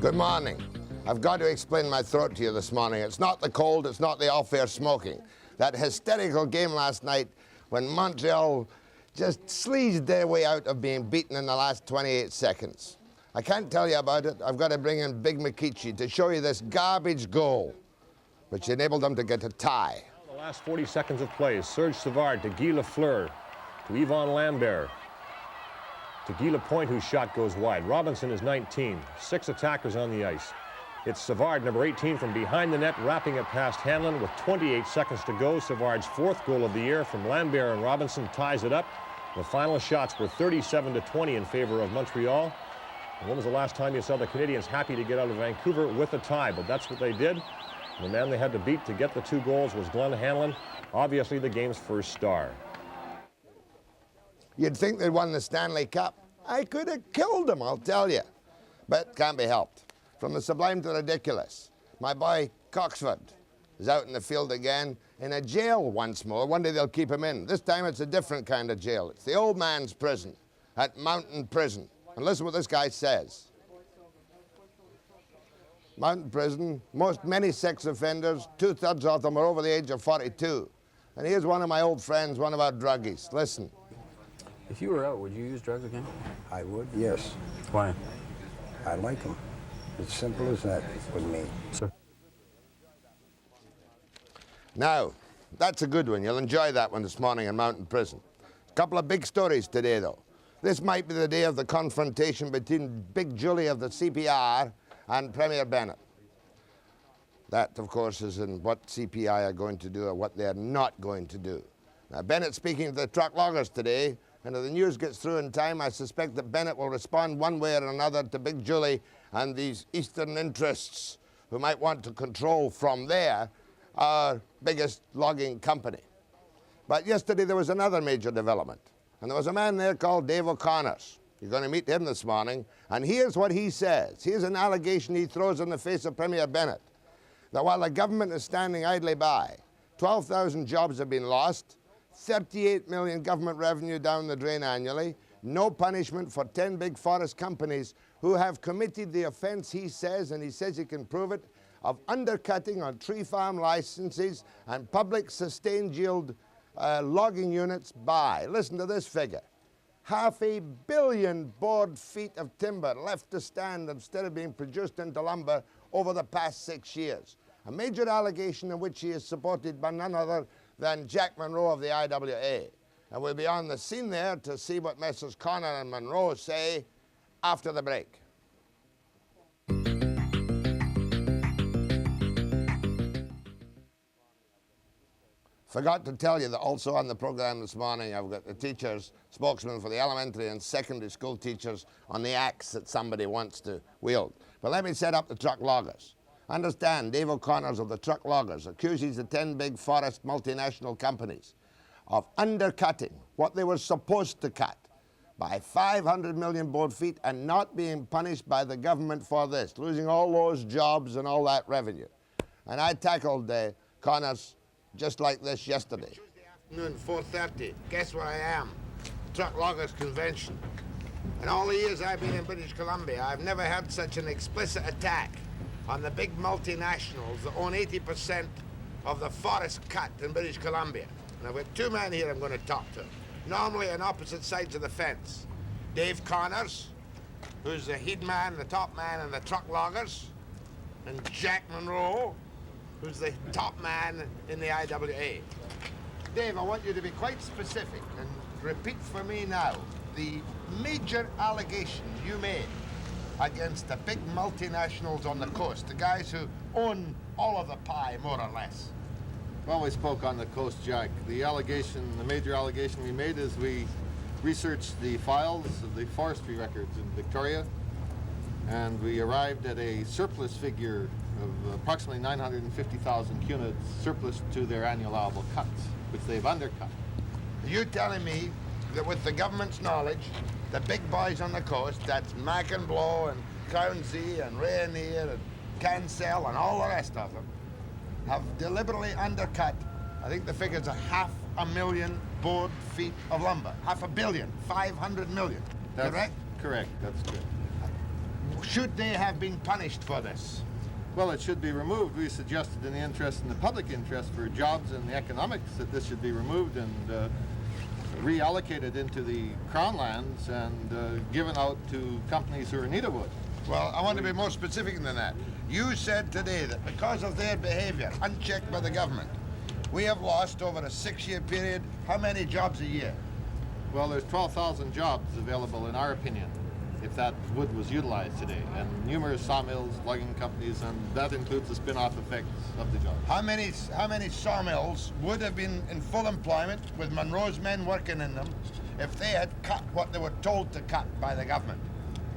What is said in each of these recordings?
Good morning. I've got to explain my throat to you this morning. It's not the cold, it's not the off-air smoking. That hysterical game last night when Montreal just sleazed their way out of being beaten in the last 28 seconds. I can't tell you about it. I've got to bring in Big McKeechie to show you this garbage goal, which enabled them to get a tie. The last 40 seconds of play, Serge Savard to Guy Lafleur, to Yvon Lambert, to Guy Lapointe, whose shot goes wide. Robinson is 19, 6 attackers on the ice. It's Savard, number 18, from behind the net, wrapping it past Hanlon with 28 seconds to go. Savard's 4th goal of the year from Lambert, and Robinson ties it up. The final shots were 37-20 in favor of Montreal. And when was the last time you saw the Canadiens happy to get out of Vancouver with a tie? But that's what they did. The man they had to beat to get the 2 goals was Glenn Hanlon, obviously the game's first star. You'd think they'd won the Stanley Cup. I could have killed them, I'll tell you. But can't be helped. From the sublime to ridiculous. My boy Crawford is out in the field again, in a jail once more. One day they'll keep him in. This time it's a different kind of jail. It's the old man's prison at Mountain Prison. And listen what this guy says. Mountain Prison, many sex offenders, 2/3 of them are over the age of 42. And here's one of my old friends, one of our druggies. Listen. If you were out, would you use drugs again? I would, yes. Why? I like them. It's simple as that with me. Sir. Now, that's a good one. You'll enjoy that one this morning in Mountain Prison. A couple of big stories today, though. This might be the day of the confrontation between Big Julie of the CPR and Premier Bennett. That, of course, is in what CPI are going to do or what they're not going to do. Now, Bennett's speaking to the truck loggers today, and if the news gets through in time, I suspect that Bennett will respond one way or another to Big Julie and these Eastern interests who might want to control from there our biggest logging company. But yesterday there was another major development, and there was a man there called Dave O'Connors. You're going to meet him this morning, and here's what he says. Here's an allegation he throws in the face of Premier Bennett, that while the government is standing idly by, 12,000 jobs have been lost, 38 million government revenue down the drain annually, no punishment for 10 big forest companies who have committed the offense, he says, and he says he can prove it, of undercutting on tree farm licenses and public sustained yield logging units by, listen to this figure, 500 million board feet of timber left to stand instead of being produced into lumber over the past 6 years. A major allegation in which he is supported by none other than Jack Munro of the IWA. And we'll be on the scene there to see what Messrs. Connor and Munro say after the break. Forgot to tell you that also on the program this morning I've got the teachers, spokesman for the elementary and secondary school teachers on the axe that somebody wants to wield. But let me set up the truck loggers. Understand, Dave O'Connors of the truck loggers accuses the 10 big forest multinational companies of undercutting what they were supposed to cut by 500 million board feet and not being punished by the government for this, losing all those jobs and all that revenue. And I tackled Connors just like this yesterday. Tuesday afternoon, 4:30. Guess where I am? Truck Loggers Convention. In all the years I've been in British Columbia, I've never had such an explicit attack on the big multinationals that own 80% of the forest cut in British Columbia. And I've got 2 men here I'm going to talk to, normally on opposite sides of the fence. Dave Connors, who's the head man, the top man in the truck loggers, and Jack Munro, who's the top man in the IWA. Dave, I want you to be quite specific and repeat for me now the major allegation you made against the big multinationals on the coast, the guys who own all of the pie, more or less. Well, we spoke on the coast, Jack. The major allegation we made is we researched the files of the forestry records in Victoria, and we arrived at a surplus figure of approximately 950,000 cunits surplus to their annual allowable cuts, which they've undercut. Are you telling me that with the government's knowledge, the big boys on the coast, that's Mac and Blow and Crownsea and Rainier and Cancel and all the rest of them, have deliberately undercut, I think the figure's 500,000 board feet of lumber. 500 million, 500 million, That's correct? Correct, that's good. Should they have been punished for this? Well, it should be removed. We suggested in the public interest for jobs and the economics that this should be removed and reallocated into the Crown lands and given out to companies who are in need of wood. Well, I want to be more specific than that. You said today that because of their behavior, unchecked by the government, we have lost over a 6-year period, how many jobs a year? Well, there's 12,000 jobs available, in our opinion, if that wood was utilized today, and numerous sawmills, logging companies, and that includes the spin-off effects of the job. How many sawmills would have been in full employment with Munro's men working in them if they had cut what they were told to cut by the government?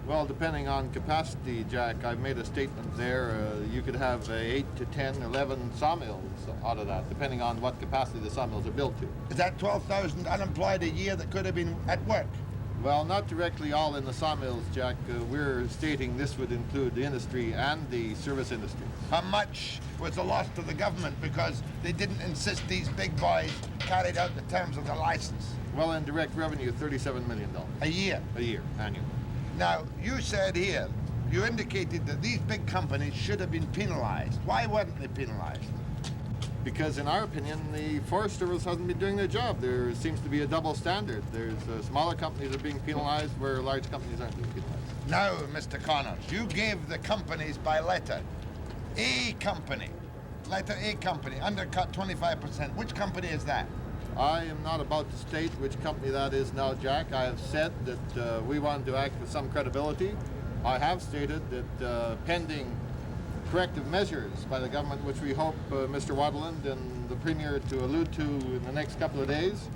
Well, depending on capacity, Jack, I've made a statement there. You could have 8 to 10, 11 sawmills out of that, depending on what capacity the sawmills are built to. Is that 12,000 unemployed a year that could have been at work? Well, not directly all in the sawmills, Jack. We're stating this would include the industry and the service industry. How much was the loss to the government because they didn't insist these big boys carried out the terms of the license? Well, in direct revenue, $37 million. A year? A year, annually. Now, you said here, you indicated that these big companies should have been penalized. Why weren't they penalized? Because in our opinion, the Forest Service hasn't been doing their job. There seems to be a double standard. There's smaller companies are being penalized where large companies aren't being penalized. Now, Mr. Connors, you gave the companies by letter. A company, letter A company, undercut 25%. Which company is that? I am not about to state which company that is now, Jack. I have said that we want to act with some credibility. I have stated that pending corrective measures by the government, which we hope Mr. Waterland and the Premier to allude to in the next couple of days,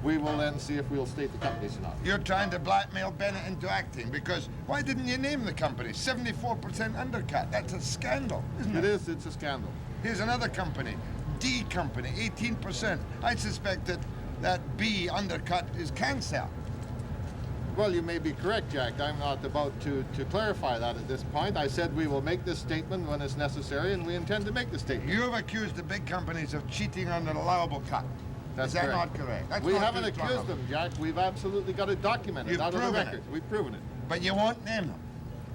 we will then see if we'll state the companies or not. You're trying to blackmail Bennett into acting because why didn't you name the company? 74% undercut. That's a scandal, isn't it? It is. It's a scandal. Here's another company, D company, 18%. I suspect that B undercut is Cancel. Well, you may be correct, Jack. I'm not about to clarify that at this point. I said we will make this statement when it's necessary, and we intend to make the statement. You have accused the big companies of cheating on an allowable cut. That's Is that correct. not correct? That's We not haven't too strong accused of them, Jack. We've absolutely got it documented You've out of the proven record. it. We've proven it. But you won't name them.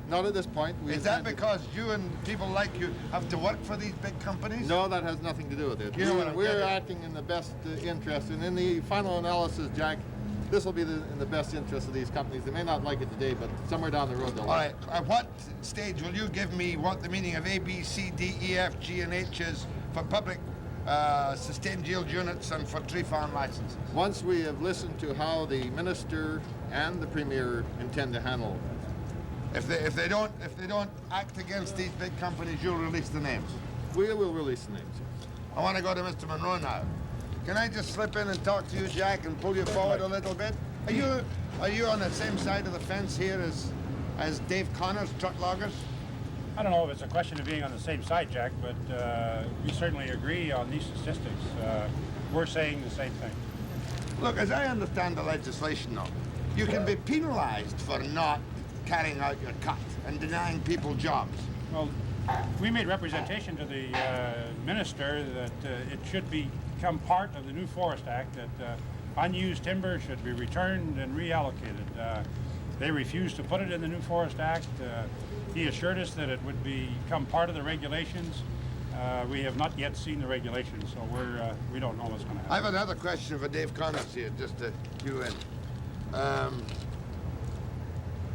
Not at this point. We Is that intend to- because you and people like you have to work for these big companies? No, that has nothing to do with it. You know what I'm We're getting at. acting in the best interest, and in the final analysis, Jack, this will be in the best interest of these companies. They may not like it today, but somewhere down the road they'll All like it. right, at what stage will you give me what the meaning of A, B, C, D, E, F, G, and H is for public sustained yield units and for tree farm licenses? Once we have listened to how the Minister and the Premier intend to handle If they don't act against these big companies, you'll release the names. we will release the names. I want to go to Mr. Munro now. Can I just slip in and talk to you, Jack, and pull you forward a little bit? Are you on the same side of the fence here as Dave Connors, truck loggers? I don't know if it's a question of being on the same side, Jack, but we certainly agree on these statistics. We're saying the same thing. Look, as I understand the legislation, though, you can be penalized for not carrying out your cut and denying people jobs. Well, we made representation to the minister that it should become part of the new Forest Act, that unused timber should be returned and reallocated. They refused to put it in the new Forest Act. He assured us that it would become part of the regulations. We have not yet seen the regulations, so we don't know what's going to happen. I have another question for Dave Connors here, just to cue in.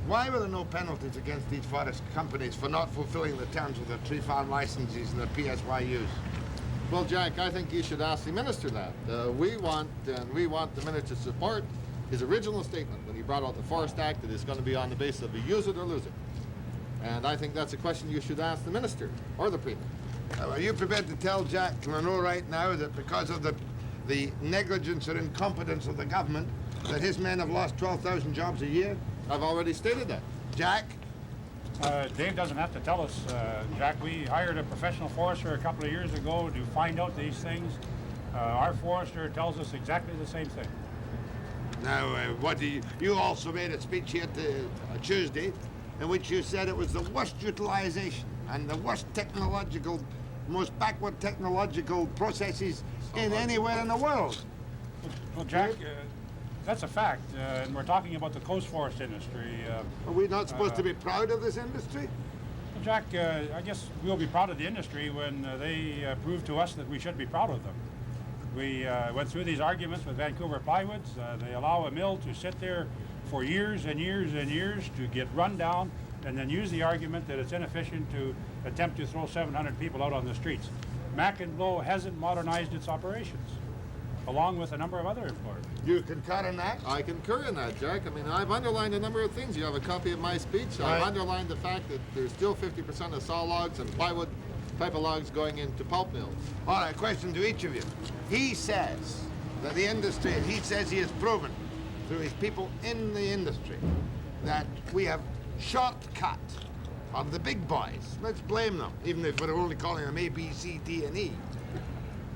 Why were there no penalties against these forest companies for not fulfilling the terms of their tree farm licenses and their PSYUs? Well, Jack, I think you should ask the Minister that. We want the Minister to support his original statement when he brought out the Forest Act that is going to be on the basis of a use it or lose it. And I think that's a question you should ask the Minister or the Premier. Are you prepared to tell Jack Munro right now that because of the negligence or incompetence of the government, that his men have lost 12,000 jobs a year? I've already stated that. Jack? Dave doesn't have to tell us, Jack. We hired a professional forester a couple of years ago to find out these things. Our forester tells us exactly the same thing. Now, you also made a speech here Tuesday in which you said it was the worst utilization and the worst most backward technological processes in anywhere in the world. Well, Jack, That's a fact, and we're talking about the close forest industry. Are we not supposed to be proud of this industry? Jack, I guess we'll be proud of the industry when they prove to us that we should be proud of them. We went through these arguments with Vancouver Plywoods. They allow a mill to sit there for years and years and years to get run down, and then use the argument that it's inefficient to attempt to throw 700 people out on the streets. Mac and Blow hasn't modernized its operations, along with a number of other employers. You concur in that? I concur in that, Jack. I mean, I've underlined a number of things. You have a copy of my speech. Right. I've underlined the fact that there's still 50% of saw logs and plywood type of logs going into pulp mills. All right, question to each of you. He says that the industry, and he says he has proven through his people in the industry that we have shortcut of the big boys. Let's blame them, even if we're only calling them A, B, C, D, and E.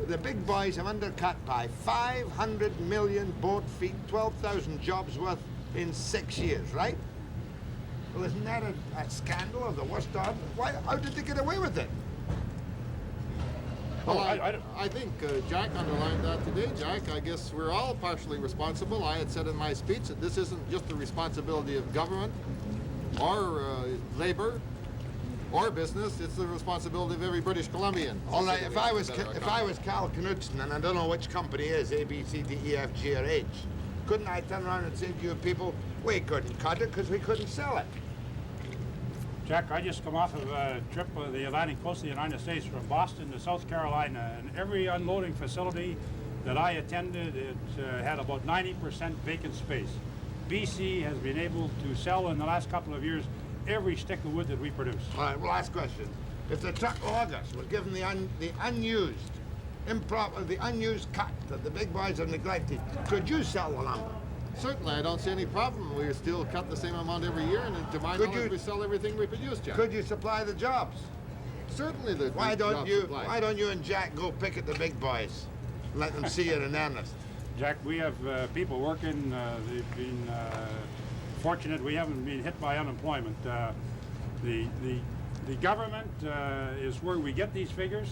The big boys have undercut by 500 million board feet, 12,000 jobs worth in 6 years, right? Well, isn't that a scandal of the worst order? How did they get away with it? Well, I think Jack underlined that today, Jack. I guess we're all partially responsible. I had said in my speech that this isn't just the responsibility of government or labor or business. It's the responsibility of every British Columbian. All right, if I was Cal Knudsen, and I don't know which company is A, B, C, D, E, F, G, or H, couldn't I turn around and say to you people, we couldn't cut it because we couldn't sell it? Jack, I just come off of a trip of the Atlantic coast of the United States from Boston to South Carolina, and every unloading facility that I attended, it had about 90% vacant space. BC has been able to sell in the last couple of years every stick of wood that we produce. All right, well, last question. If the truck loggers were given the unused cut that the big boys have neglected, could you sell the lumber? Certainly, I don't see any problem. We still cut the same amount every year, and to my knowledge, we sell everything we produce, Jack. Could you supply the jobs? Certainly, the Why don't supply. you and Jack go pick at the big boys? Let them see you're in earnest. Jack, we have people working. They've been fortunate. We haven't been hit by unemployment. The government is where we get these figures.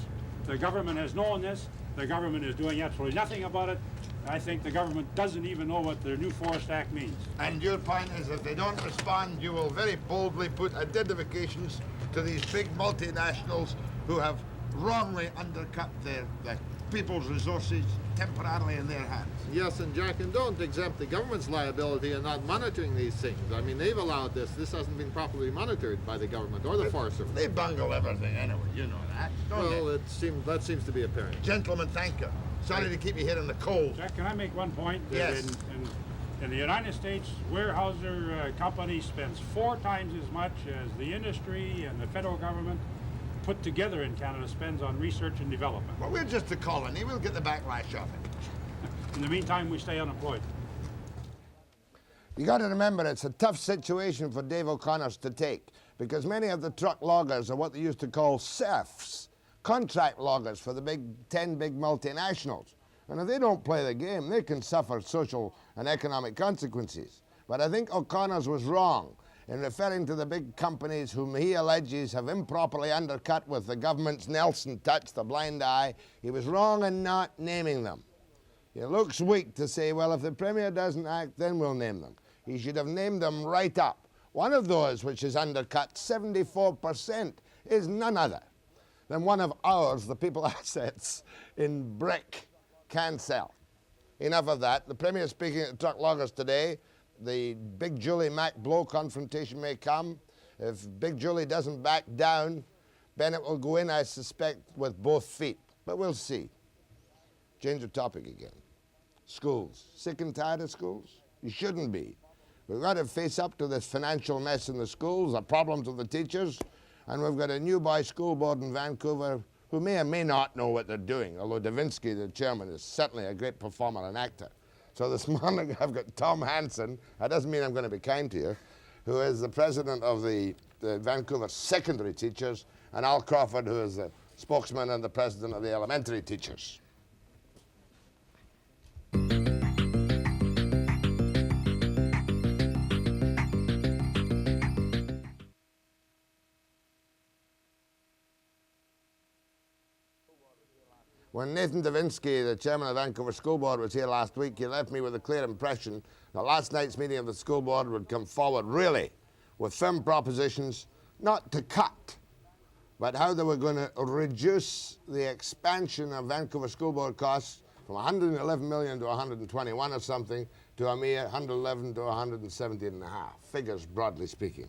The government has known this. The government is doing absolutely nothing about it. I think the government doesn't even know what the new Forest Act means. And your point is if they don't respond, you will very boldly put identifications to these big multinationals who have wrongly undercut the people's resources temporarily in their hands. Yes, and Jack, and don't exempt the government's liability in not monitoring these things. I mean, they've allowed this. This hasn't been properly monitored by the government or the Forest Service. They bungle everything anyway, you know that, don't Well, they? that seems to be apparent. Gentlemen, thank you. Sorry to keep you here in the cold. Jack, can I make one point? Yes. In the United States, Weyerhaeuser company spends 4 times as much as the industry and the federal government put together in Canada spends on research and development. Well, we're just a colony. We'll get the backlash of it. In the meantime, we stay unemployed. You got to remember, it's a tough situation for Dave O'Connor's to take because many of the truck loggers are what they used to call serfs, contract loggers for the 10 big multinationals. And if they don't play the game, they can suffer social and economic consequences. But I think O'Connor's was wrong in referring to the big companies whom he alleges have improperly undercut with the government's Nelson touch, the blind eye. He was wrong in not naming them. It looks weak to say, well, if the Premier doesn't act, then we'll name them. He should have named them right up. One of those which is undercut 74% is none other than one of ours, the people assets in brick, can sell. Enough of that. The Premier is speaking at the truck loggers today. The Big Julie Mac Blow confrontation may come. If Big Julie doesn't back down, Bennett will go in, I suspect, with both feet. But we'll see. Change the topic again. Schools. Sick and tired of schools? You shouldn't be. We've got to face up to this financial mess in the schools, the problems of the teachers, and we've got a new boy school board in Vancouver who may or may not know what they're doing, although Davinsky, the chairman, is certainly a great performer and actor. So this morning I've got Tom Hanson, that doesn't mean I'm going to be kind to you, who is the president of the Vancouver Secondary Teachers, and Al Crawford, who is the spokesman and the president of the Elementary Teachers. When Nathan Davinsky, the chairman of the Vancouver School Board, was here last week, he left me with a clear impression that last night's meeting of the school board would come forward really with firm propositions, not to cut, but how they were going to reduce the expansion of Vancouver School Board costs from 111 million to 121 or something to a mere 111 to 117 and a half, figures broadly speaking.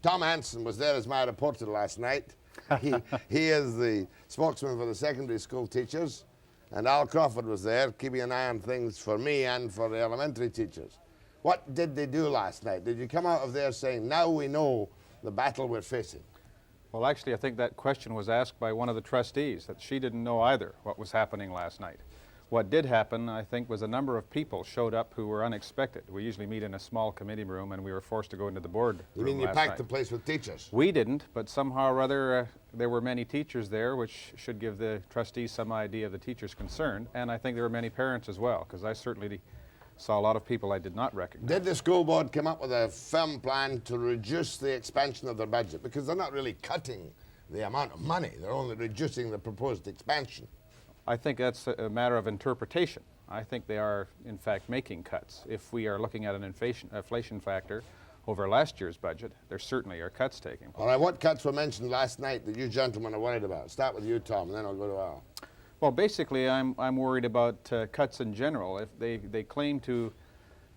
Tom Hanson was there as my reporter last night. He is the spokesman for the secondary school teachers, and Al Crawford was there keeping an eye on things for me and for the elementary teachers. What did they do last night? Did you come out of there saying, now we know the battle we're facing? Well, actually, I think that question was asked by one of the trustees, that she didn't know either what was happening last night. What did happen, I think, was a number of people showed up who were unexpected. We usually meet in a small committee room, and we were forced to go into the board You room mean you last packed night. the place with teachers? We didn't, but somehow or other there were many teachers there, which should give the trustees some idea of the teachers concerned. And I think there were many parents as well, because I certainly saw a lot of people I did not recognize. Did the school board come up with a firm plan to reduce the expansion of their budget? Because they're not really cutting the amount of money, they're only reducing the proposed expansion. I think that's a matter of interpretation. I think they are, in fact, making cuts. If we are looking at an inflation factor over last year's budget, there certainly are cuts taking place. All right, what cuts were mentioned last night that you gentlemen are worried about? Start with you, Tom, and then I'll go to Al. Well, basically, I'm worried about cuts in general. If they claim to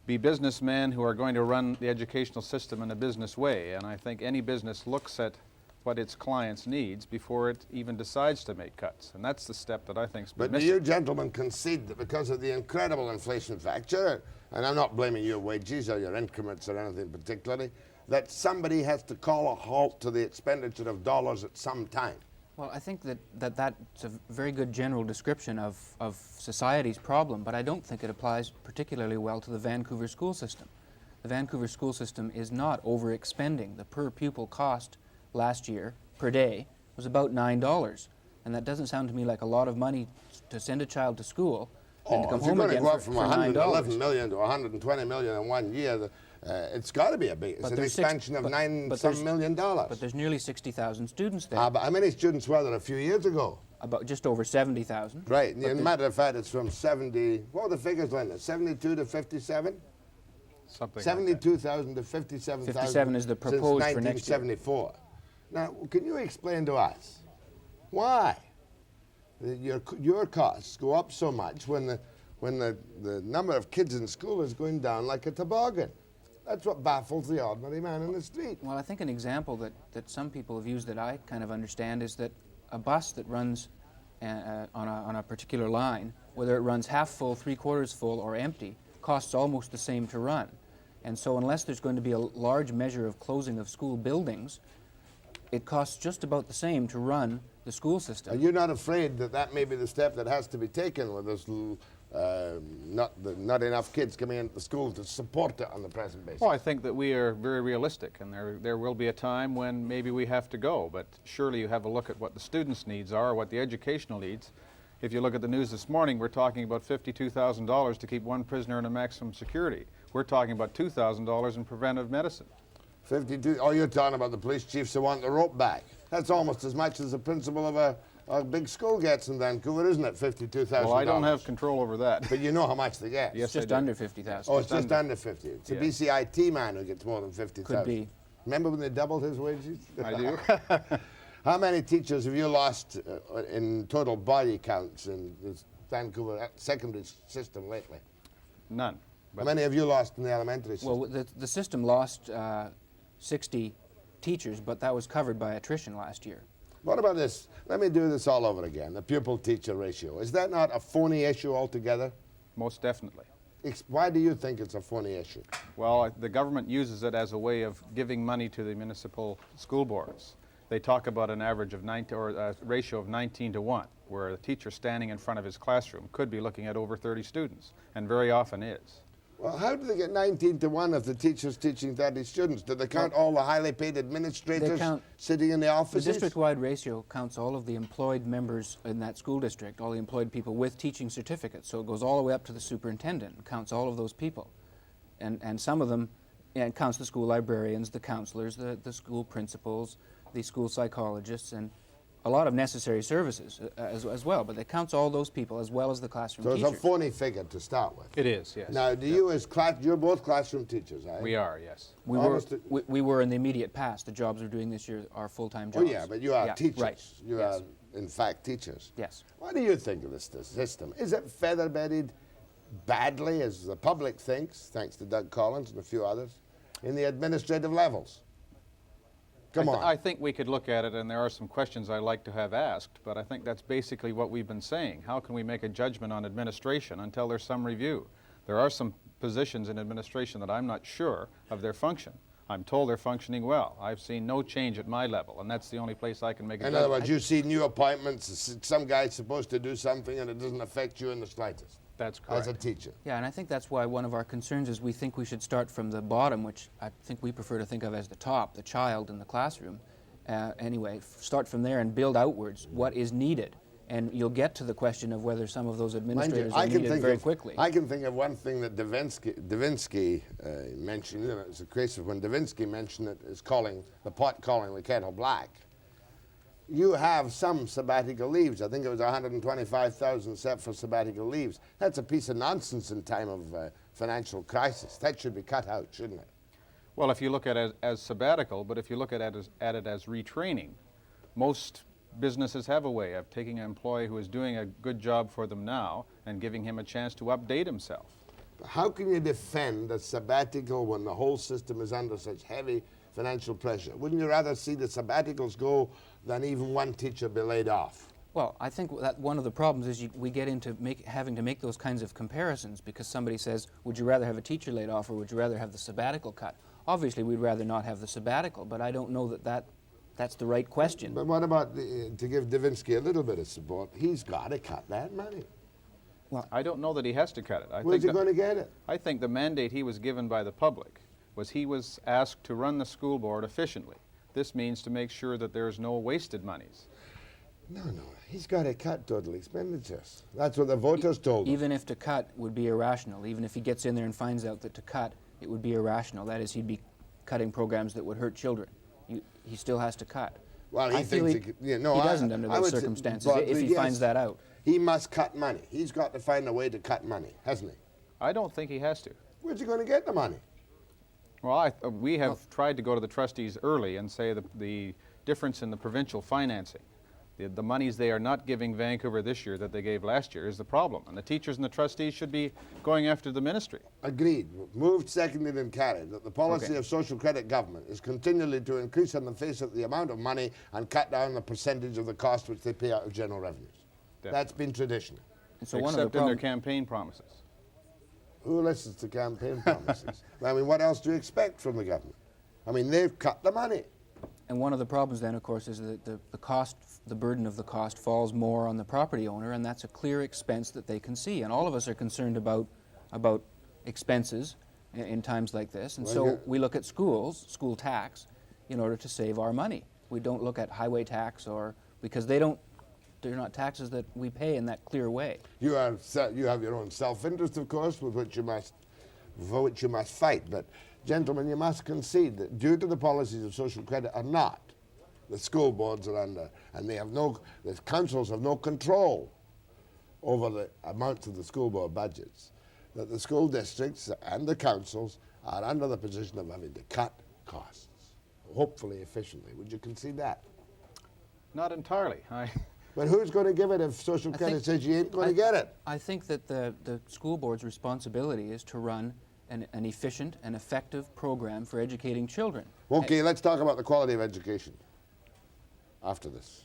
be businessmen who are going to run the educational system in a business way, and I think any business looks at what its clients needs before it even decides to make cuts, and that's the step that I think's been But do missing. you gentlemen concede that because of the incredible inflation factor, and I'm not blaming your wages or your increments or anything particularly, that somebody has to call a halt to the expenditure of dollars at some time? Well, I think that's a very good general description of society's problem, but I don't think it applies particularly well to the Vancouver school system. The Vancouver school system is not overexpending. The per pupil cost last year per day was about $9, and that doesn't sound to me like a lot of money to send a child to school and to come if you're home going to again go for, up from for $111 $9. million to $120 million in 1 year, it's got to be a big. It's an expansion of $9 million. But there's nearly 60,000 students there. But how many students were there a few years ago? About just over 70,000. Right. As a matter of fact, it's from 70. What were the figures, Linda? 72 to 57. Something like that. 72,000 to 57,000. 57 is the proposed for next year. since 1974. Now, can you explain to us why your costs go up so much when the number of kids in school is going down like a toboggan? That's what baffles the ordinary man in the street. Well, I think an example that some people have used that I kind of understand is that a bus that runs on a particular line, whether it runs half full, three-quarters full, or empty, costs almost the same to run. And so unless there's going to be a large measure of closing of school buildings, it costs just about the same to run the school system. Are you not afraid that that may be the step that has to be taken with this not enough kids coming into the school to support it on the present basis? Well, I think that we are very realistic, and there will be a time when maybe we have to go, but surely you have a look at what the students' needs are, what the educational needs. If you look at the news this morning, we're talking about $52,000 to keep one prisoner in a maximum security. We're talking about $2,000 in preventive medicine. 52. Oh, you're talking about the police chiefs who want the rope back. That's almost as much as the principal of a big school gets in Vancouver, isn't it? $52,000. Well, I don't have control over that. But you know how much they get. Yes, It's just I do. under 50,000. Oh, it's just under 50. It's a Yeah. BCIT man who gets more than 50,000. Could be. Remember when they doubled his wages? I do. How many teachers have you lost in total body counts in the Vancouver secondary system lately? None. How many have you lost in the elementary system? Well, the system lost 60 teachers, but that was covered by attrition last year. What about this? Let me do this all over again. The pupil-teacher ratio. Is that not a phony issue altogether? Most definitely. Why do you think it's a phony issue? Well, the government uses it as a way of giving money to the municipal school boards. They talk about an average of a ratio of 19 to 1, where a teacher standing in front of his classroom could be looking at over 30 students, and very often is. Well, how do they get 19 to 1 if the teacher's teaching 30 students? Do they count all the highly paid administrators sitting in the The offices? district-wide ratio counts all of the employed members in that school district, all the employed people with teaching certificates. So it goes all the way up to the superintendent and counts all of those people. And some of them, it counts the school librarians, the counselors, the school principals, the school psychologists, and a lot of necessary services as well, but it counts all those people as well as the classroom So teachers. it's a phony figure to start with. It is, yes. Now, do you as class, you're both classroom teachers, eh? We are, yes. We were in the immediate past. The jobs we're doing this year are full-time Oh jobs. yeah, but you are teachers. Right. You Yes. are, in fact, teachers. Yes. What do you think of this system? Is it feather-bedded badly, as the public thinks, thanks to Doug Collins and a few others, in the administrative levels? Come on. I think we could look at it, and there are some questions I'd like to have asked, but I think that's basically what we've been saying. How can we make a judgment on administration until there's some review? There are some positions in administration that I'm not sure of their function. I'm told they're functioning well. I've seen no change at my level, and that's the only place I can make a In judgment. other words, you see new appointments, some guy's supposed to do something and it doesn't affect you in the slightest. That's correct. As a teacher. Yeah, and I think that's why one of our concerns is we think we should start from the bottom, which I think we prefer to think of as the top, the child in the classroom. Anyway, start from there and build outwards what is needed. And you'll get to the question of whether some of those administrators are needed very quickly. I can think of one thing that Davinsky mentioned, and it's a case of when Davinsky mentioned it, is calling the pot calling the kettle black. You have some sabbatical leaves. I think it was 125,000 set for sabbatical leaves. That's a piece of nonsense in time of financial crisis. That should be cut out, shouldn't it? Well, if you look at it as sabbatical, but if you look at it as retraining, most businesses have a way of taking an employee who is doing a good job for them now and giving him a chance to update himself. How can you defend a sabbatical when the whole system is under such heavy financial pressure? Wouldn't you rather see the sabbaticals go than even one teacher be laid off? Well, I think that one of the problems is we get into having to make those kinds of comparisons because somebody says, would you rather have a teacher laid off or would you rather have the sabbatical cut? Obviously, we'd rather not have the sabbatical, but I don't know that's the right question. But what about, to give Davinsky a little bit of support, he's got to cut that money. I don't know that he has to cut it. Where's he going to get it? I think the mandate he was given by the public was he was asked to run the school board efficiently. This means to make sure that there's no wasted monies. No, he's got to cut total expenditures. That's what the voters told him. Even if to cut would be irrational, even if he gets in there and finds out that to cut, it would be irrational. That is, he'd be cutting programs that would hurt children. He still has to cut. Well, he thinks he doesn't under those circumstances if he finds that out. He must cut money. He's got to find a way to cut money, hasn't he? I don't think he has to. Where's he going to get the money? Well, we have tried to go to the trustees early and say the difference in the provincial financing, the monies they are not giving Vancouver this year that they gave last year is the problem. And the teachers and the trustees should be going after the ministry. Agreed. Moved, seconded, and carried that the policy of social credit government is continually to increase on the face of the amount of money and cut down the percentage of the cost which they pay out of general revenues. Definitely. That's been traditional. And so Except in their campaign promises. Who listens to campaign promises? I mean, what else do you expect from the government? I mean, they've cut the money. And one of the problems then, of course, is that the cost, the burden of the cost falls more on the property owner, and that's a clear expense that they can see. And all of us are concerned about expenses in times like this. And so we look at schools, school tax, in order to save our money. We don't look at highway tax because they're not taxes that we pay in that clear way. You have your own self-interest, of course, for which you must fight. But, gentlemen, you must concede that due to the policies of social credit or not, the school boards are under, and the councils have no control over the amounts of the school board budgets, that the school districts and the councils are under the position of having to cut costs, hopefully efficiently. Would you concede that? Not entirely. But who's going to give it if social credit says you ain't going to get it? I think that the school board's responsibility is to run an efficient and effective program for educating children. Okay, let's talk about the quality of education after this.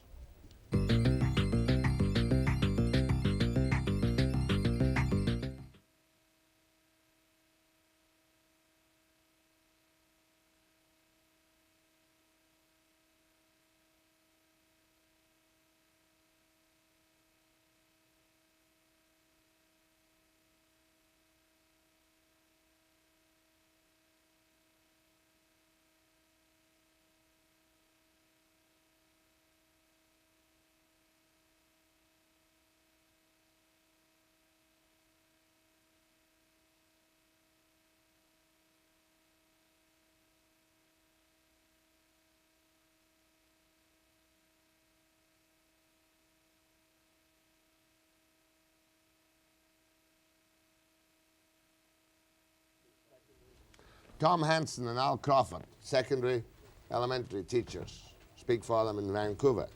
Tom Hanson and Al Crawford, secondary, elementary teachers, speak for them in Vancouver.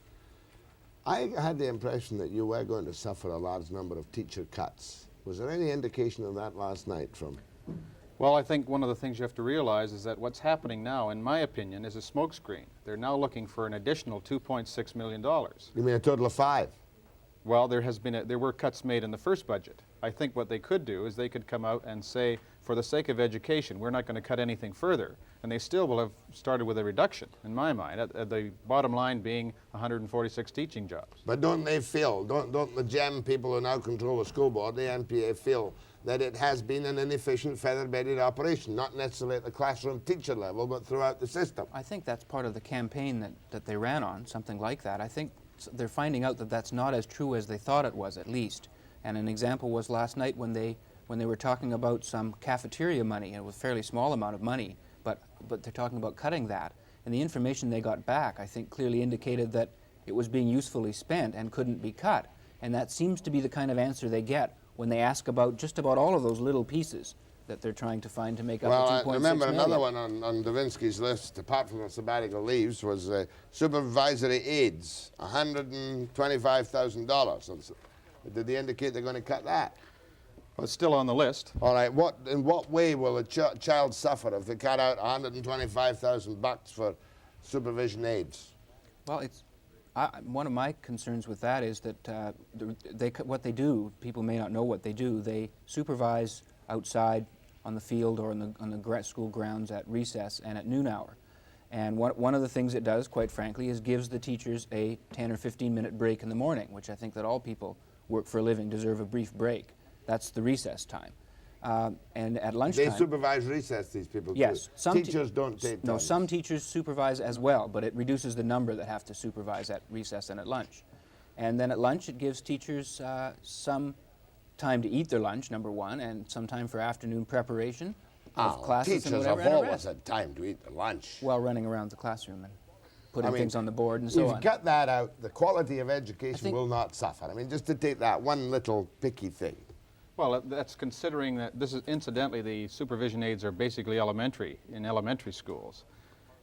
I had the impression that you were going to suffer a large number of teacher cuts. Was there any indication of that last night from? Well, I think one of the things you have to realize is that what's happening now, in my opinion, is a smokescreen. They're now looking for an additional $2.6 million. You mean a total of 5? Well, there were cuts made in the first budget. I think what they could do is they could come out and say, for the sake of education, we're not going to cut anything further. And they still will have started with a reduction, in my mind, at the bottom line being 146 teaching jobs. But don't they feel, don't the GEM people who now control the school board, the NPA, feel that it has been an inefficient, feather-bedded operation, not necessarily at the classroom teacher level, but throughout the system? I think that's part of the campaign that they ran on, something like that. I think they're finding out that that's not as true as they thought it was, at least. And an example was last night when they were talking about some cafeteria money, and it was a fairly small amount of money, but they're talking about cutting that. And the information they got back, I think, clearly indicated that it was being usefully spent and couldn't be cut. And that seems to be the kind of answer they get when they ask about just about all of those little pieces that they're trying to find to make up the 2.6 million. Well, I remember another one on Davinsky's list, apart from the sabbatical leaves, was supervisory aids, $125,000. Did they indicate they're going to cut that? Well, it's still on the list. All right, in what way will a child suffer if they cut out $125,000 for supervision aids? Well, one of my concerns with that is that what they do, people may not know what they do, they supervise outside on the field or on the school grounds at recess and at noon hour. And one of the things it does, quite frankly, is gives the teachers a 10 or 15-minute break in the morning, which I think that all people work for a living deserve a brief break. That's the recess time. And at lunchtime... They supervise recess, these people? Yes. Some teachers don't take time. No, some teachers supervise as well, but it reduces the number that have to supervise at recess and at lunch. And then at lunch, it gives teachers some time to eat their lunch, number one, and some time for afternoon preparation of classes and whatever. Teachers have always had time to eat their lunch. Well, running around the classroom and putting things on the board and so on. If you cut that out, the quality of education will not suffer. I mean, just to take that one little picky thing. Well, that's considering that this is, incidentally, the supervision aides are basically in elementary schools.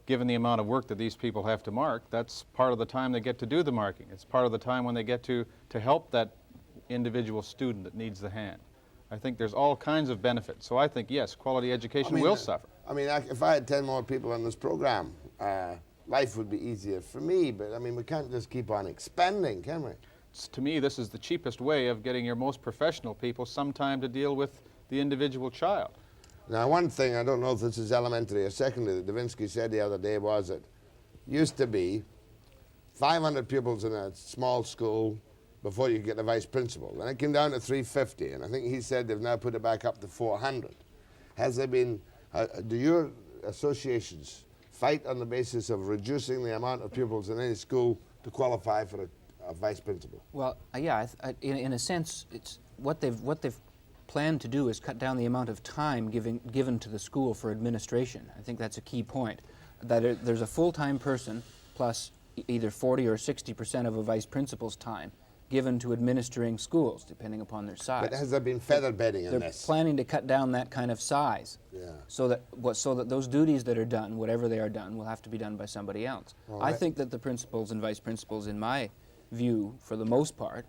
Given the amount of work that these people have to mark, that's part of the time they get to do the marking. It's part of the time when they get to help that individual student that needs the hand. I think there's all kinds of benefits. So I think, yes, quality education will suffer. I mean, if I had 10 more people on this program, life would be easier for me, but I mean, we can't just keep on expanding, can we? To me, this is the cheapest way of getting your most professional people some time to deal with the individual child. Now, one thing, I don't know if this is elementary or secondary, that Davinsky said the other day was that used to be 500 pupils in a small school before you get the vice principal. Then it came down to 350, and I think he said they've now put it back up to 400. Has there been, do your associations fight on the basis of reducing the amount of pupils in any school to qualify for a vice principal? Well, yeah, in a sense, it's what they've planned to do is cut down the amount of time given to the school for administration. I think that's a key point. That there's a full-time person plus either 40 or 60% of a vice principal's time given to administering schools, depending upon their size. But has there been feather bedding in They're this? planning to cut down that kind of size, so that those duties that are done, whatever they are done, will have to be done by somebody else. All I right. think that the principals and vice principals, in my view, for the most part,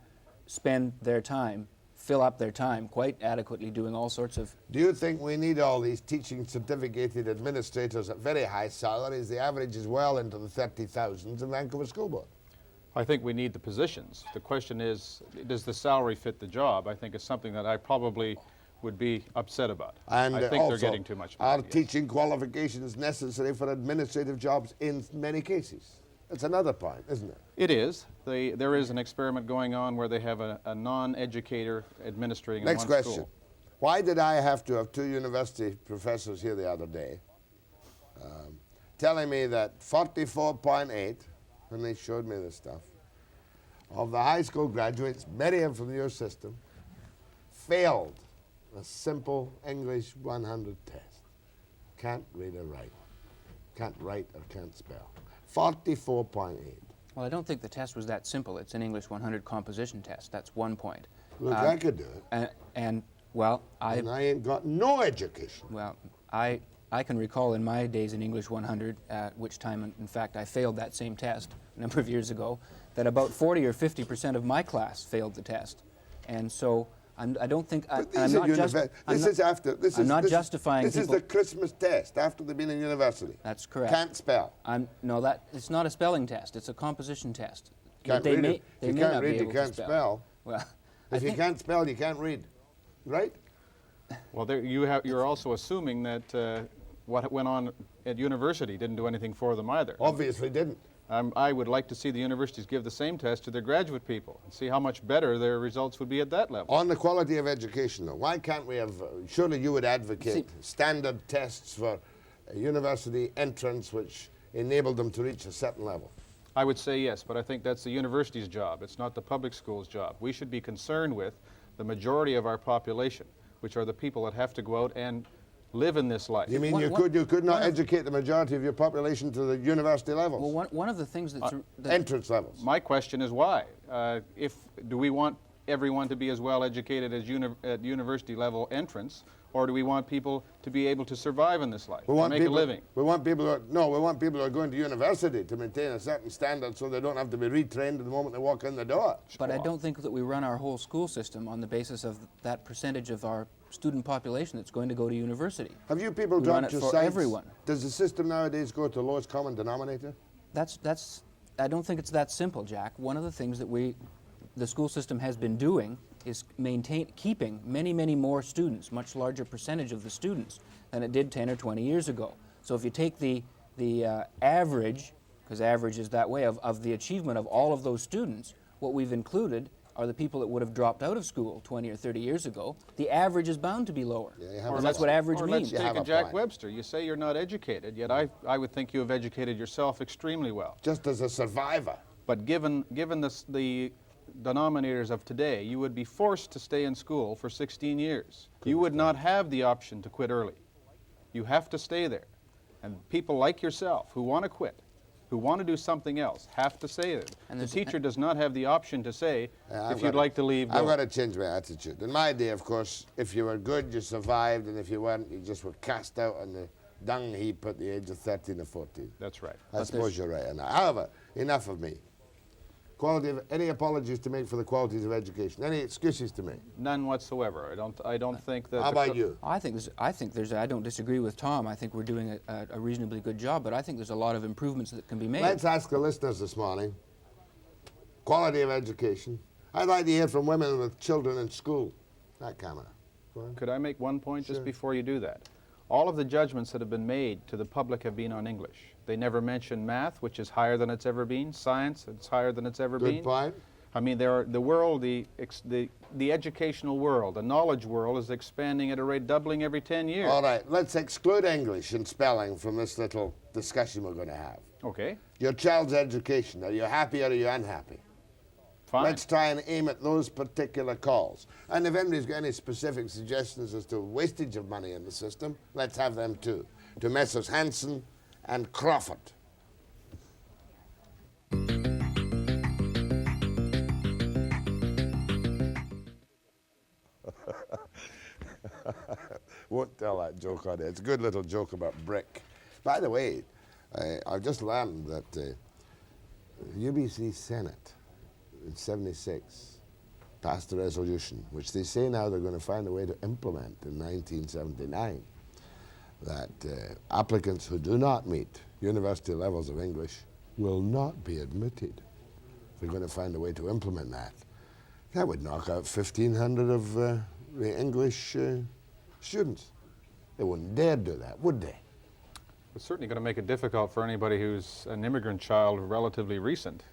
spend their time, fill up their time quite adequately doing all sorts of... Do you think we need all these teaching certificated administrators at very high salaries? The average is well into the 30,000s in Vancouver School Board. I think we need the positions. The question is, does the salary fit the job? I think it's something that I probably would be upset about. And I think also, they're getting too much money. are yes. teaching qualifications necessary for administrative jobs in many cases? That's another point, isn't it? It is. There is an experiment going on where they have a non-educator administrating in one Next question. school. Why did I have to have 2 university professors here the other day telling me that 44.8, when they showed me this stuff, of the high school graduates, many of them from your system, failed a simple English 100 test. Can't read or write. Can't write or can't spell. 44.8. Well, I don't think the test was that simple. It's an English 100 composition test. That's one point. Look, I could do it. And well, And I ain't got no education. Well, I I can recall in my days in English 100, at which time, in fact, I failed that same test a number of years ago, that about 40 or 50% of my class failed the test. And so I don't think, I'm not justifying This is the Christmas test after they've been in university. That's correct. Can't spell. No, it's not a spelling test. It's a composition test. Can't They read may, it. they You may can't not read, be you able can't to spell. Well, If you can't spell, you can't read. Right? Well, you're also assuming that what went on at university didn't do anything for them either. Obviously didn't. I would like to see the universities give the same test to their graduate people and see how much better their results would be at that level. On the quality of education, though, why can't we have, surely you would advocate standard tests for university entrance which enabled them to reach a certain level? I would say yes, but I think that's the university's job. It's not the public school's job. We should be concerned with the majority of our population, which are the people that have to go out and live in this life. You mean you could not educate the majority of your population to the university levels? Well, one of the things that's... entrance levels. My question is why? Do we want everyone to be as well educated as at university level entrance, or do we want people to be able to survive in this life, to make a living? We want people who are going to university to maintain a certain standard so they don't have to be retrained the moment they walk in the door. But I don't think that we run our whole school system on the basis of that percentage of our student population that's going to go to university. Have you people We run dropped it your for sights? everyone. Does the system nowadays go to the lowest common denominator? I don't think it's that simple, Jack. One of the things that the school system has been doing is keeping many, many more students, much larger percentage of the students than it did 10 or 20 years ago. So if you take the average, because average is that way, of the achievement of all of those students, what we've included are the people that would have dropped out of school 20 or 30 years ago. The average is bound to be lower. Yeah, and that's what average means. Let's take a Jack Webster. You say you're not educated, yet I would think you have educated yourself extremely well. Just as a survivor. But given the denominators of today, you would be forced to stay in school for 16 years. You would not have the option to quit early. You have to stay there. And people like yourself who want to quit, who want to do something else, have to say it. And the teacher does not have the option to say, if you'd like to leave, go. I've got to change my attitude. In my day, of course, if you were good, you survived, and if you weren't, you just were cast out on the dung heap at the age of 13 or 14. That's right. I suppose you're right. However, enough of me. Any apologies to make for the qualities of education? Any excuses to make? None whatsoever. I don't think that. How about you? I don't disagree with Tom. I think we're doing a reasonably good job, but I think there's a lot of improvements that can be made. Let's ask the listeners this morning. Quality of education. I'd like to hear from women with children in school. That camera. Could I make one point just Sure. before you do that? All of the judgments that have been made to the public have been on English. They never mention math, which is higher than it's ever been. Science, it's higher than it's ever been. Good point. I mean, the world, the educational world, the knowledge world is expanding at a rate doubling every 10 years. All right, let's exclude English and spelling from this little discussion we're going to have. Okay, Your child's education, are you happy or are you unhappy? fine. Let's try and aim at those particular calls. And if anybody's got any specific suggestions as to wastage of money in the system, let's have them too. To Messrs. Hanson and Crawford. Won't tell that joke on it. It's a good little joke about brick. By the way, I've just learned that UBC Senate in '76 passed a resolution, which they say now they're going to find a way to implement in 1979, that applicants who do not meet university levels of English will not be admitted. They're going to find a way to implement that. That would knock out 1,500 of the English students. They wouldn't dare do that, would they? It's certainly going to make it difficult for anybody who's an immigrant child relatively recent.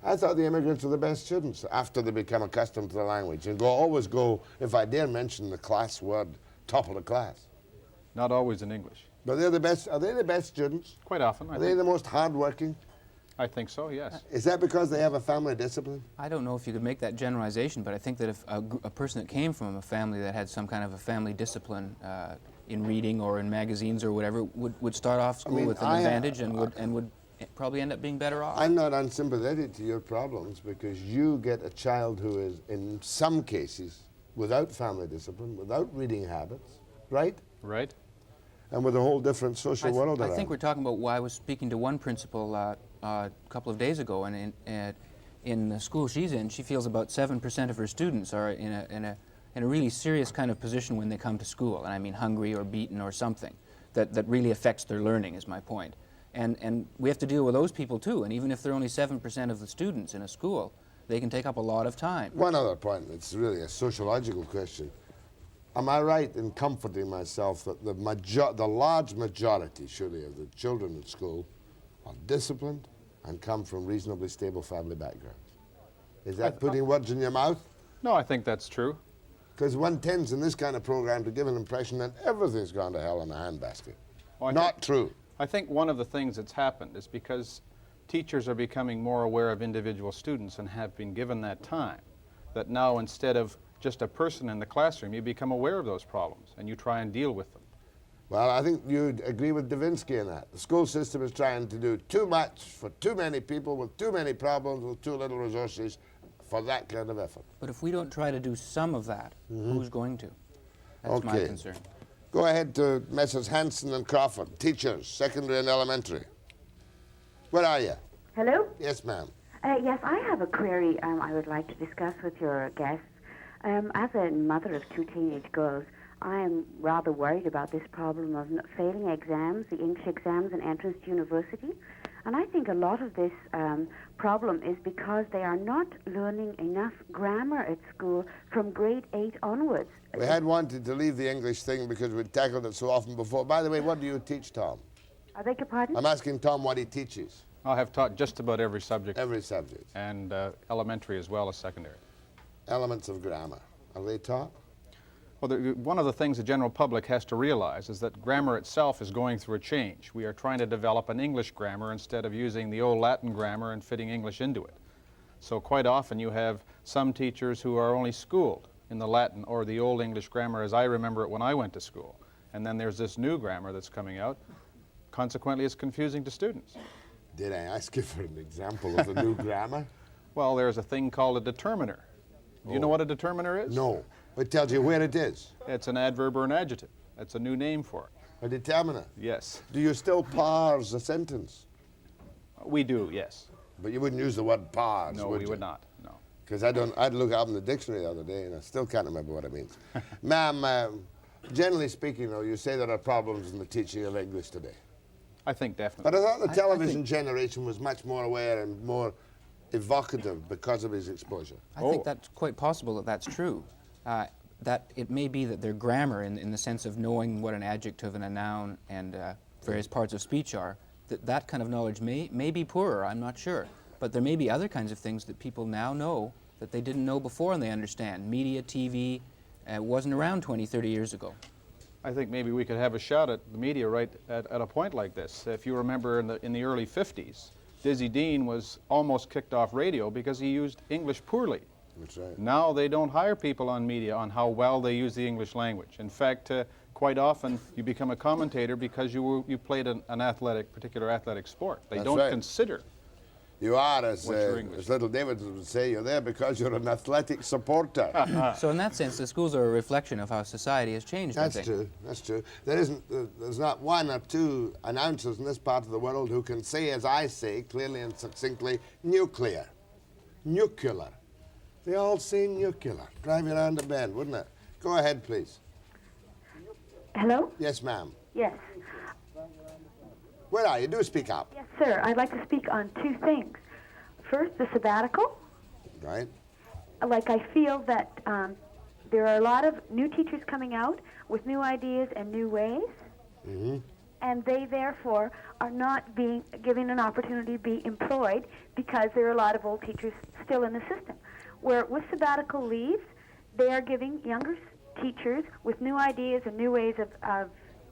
I thought the immigrants were the best students after they become accustomed to the language and always go, if I dare mention the class word, top of the class. Not always in English. But they're the best. Are they the best students? Quite often, Are they the most hardworking? I think so, yes. Is that because they have a family discipline? I don't know if you could make that generalization, but I think that if a person that came from a family that had some kind of a family discipline in reading or in magazines or whatever would start off school with an advantage and would probably end up being better off. I'm not unsympathetic to your problems because you get a child who is, in some cases, without family discipline, without reading habits, right? Right? and with a whole different social world around. I think we're talking about why I was speaking to one principal a couple of days ago, and in the school she's in, she feels about 7% of her students are in a really serious kind of position when they come to school, and I mean hungry or beaten or something that really affects their learning, is my point. And we have to deal with those people too, and even if they're only 7% of the students in a school, they can take up a lot of time. One other point, it's really a sociological question. Am I right in comforting myself that the large majority, surely, of the children in school are disciplined and come from reasonably stable family backgrounds? Is that putting words in your mouth? No, I think that's true. Because one tends in this kind of program to give an impression that everything's gone to hell in a handbasket. Well, Not true. I think one of the things that's happened is because teachers are becoming more aware of individual students and have been given that time, that now instead of just a person in the classroom, you become aware of those problems and you try and deal with them. Well, I think you'd agree with Davinsky in that. The school system is trying to do too much for too many people with too many problems with too little resources for that kind of effort. But if we don't try to do some of that, who's going to? That's my Okay. concern. Go ahead to Messrs. Hanson and Crawford, teachers, secondary and elementary. Where are you? Hello? Yes, ma'am. Yes, I have a query I would like to discuss with your guests. As a mother of two teenage girls, I am rather worried about this problem of failing exams, the English exams and entrance to university. And I think a lot of this problem is because they are not learning enough grammar at school from grade 8 onwards. We had wanted to leave the English thing because we'd tackled it so often before. By the way, what do you teach, Tom? I beg your pardon? I'm asking Tom what he teaches. I have taught just about every subject, Every subject. and elementary as well as secondary. Elements of grammar. Are they taught? Well, one of the things the general public has to realize is that grammar itself is going through a change. We are trying to develop an English grammar instead of using the old Latin grammar and fitting English into it. So quite often you have some teachers who are only schooled in the Latin or the old English grammar as I remember it when I went to school. And then there's this new grammar that's coming out. Consequently, it's confusing to students. Did I ask you for an example of the new grammar? Well, there's a thing called a determiner. Do you know what a determiner is? No. It tells you where it is. It's an adverb or an adjective. That's a new name for it. A determiner. Yes. Do you still parse a sentence? We do, yes. But you wouldn't use the word parse, No, would we you? would not, no. Because I'd look up in the dictionary the other day and I still can't remember what it means. Ma'am, generally speaking, though, you say there are problems in the teaching of English today. I think definitely. But I thought the television generation was much more aware and more evocative because of his exposure. I think that's quite possible that that's true. That it may be that their grammar, in the sense of knowing what an adjective and a noun and various parts of speech are, that kind of knowledge may be poorer, I'm not sure. But there may be other kinds of things that people now know that they didn't know before and they understand. Media, TV, wasn't around 20, 30 years ago. I think maybe we could have a shot at the media right at a point like this. If you remember in the early 50s, Dizzy Dean was almost kicked off radio because he used English poorly. That's right. Now they don't hire people on media on how well they use the English language. In fact, quite often you become a commentator because you played an particular athletic sport. They That's don't right. consider. You are, as What's your English? little David would say, you're there because you're an athletic supporter. So in that sense, the schools are a reflection of how society has changed, I That's think. true, that's true. There's not one or two announcers in this part of the world who can say, as I say, clearly and succinctly, nuclear, nuclear. They all say nuclear. Drive you around the bend, wouldn't it? Go ahead, please. Hello? Yes, ma'am. Yes. Where are you? Do speak up. Yes, sir. I'd like to speak on two things. First, the sabbatical. Right? Like, I feel that there are a lot of new teachers coming out with new ideas and new ways, and they therefore are not being given an opportunity to be employed because there are a lot of old teachers still in the system. Where with sabbatical leaves, they are giving younger teachers with new ideas and new ways of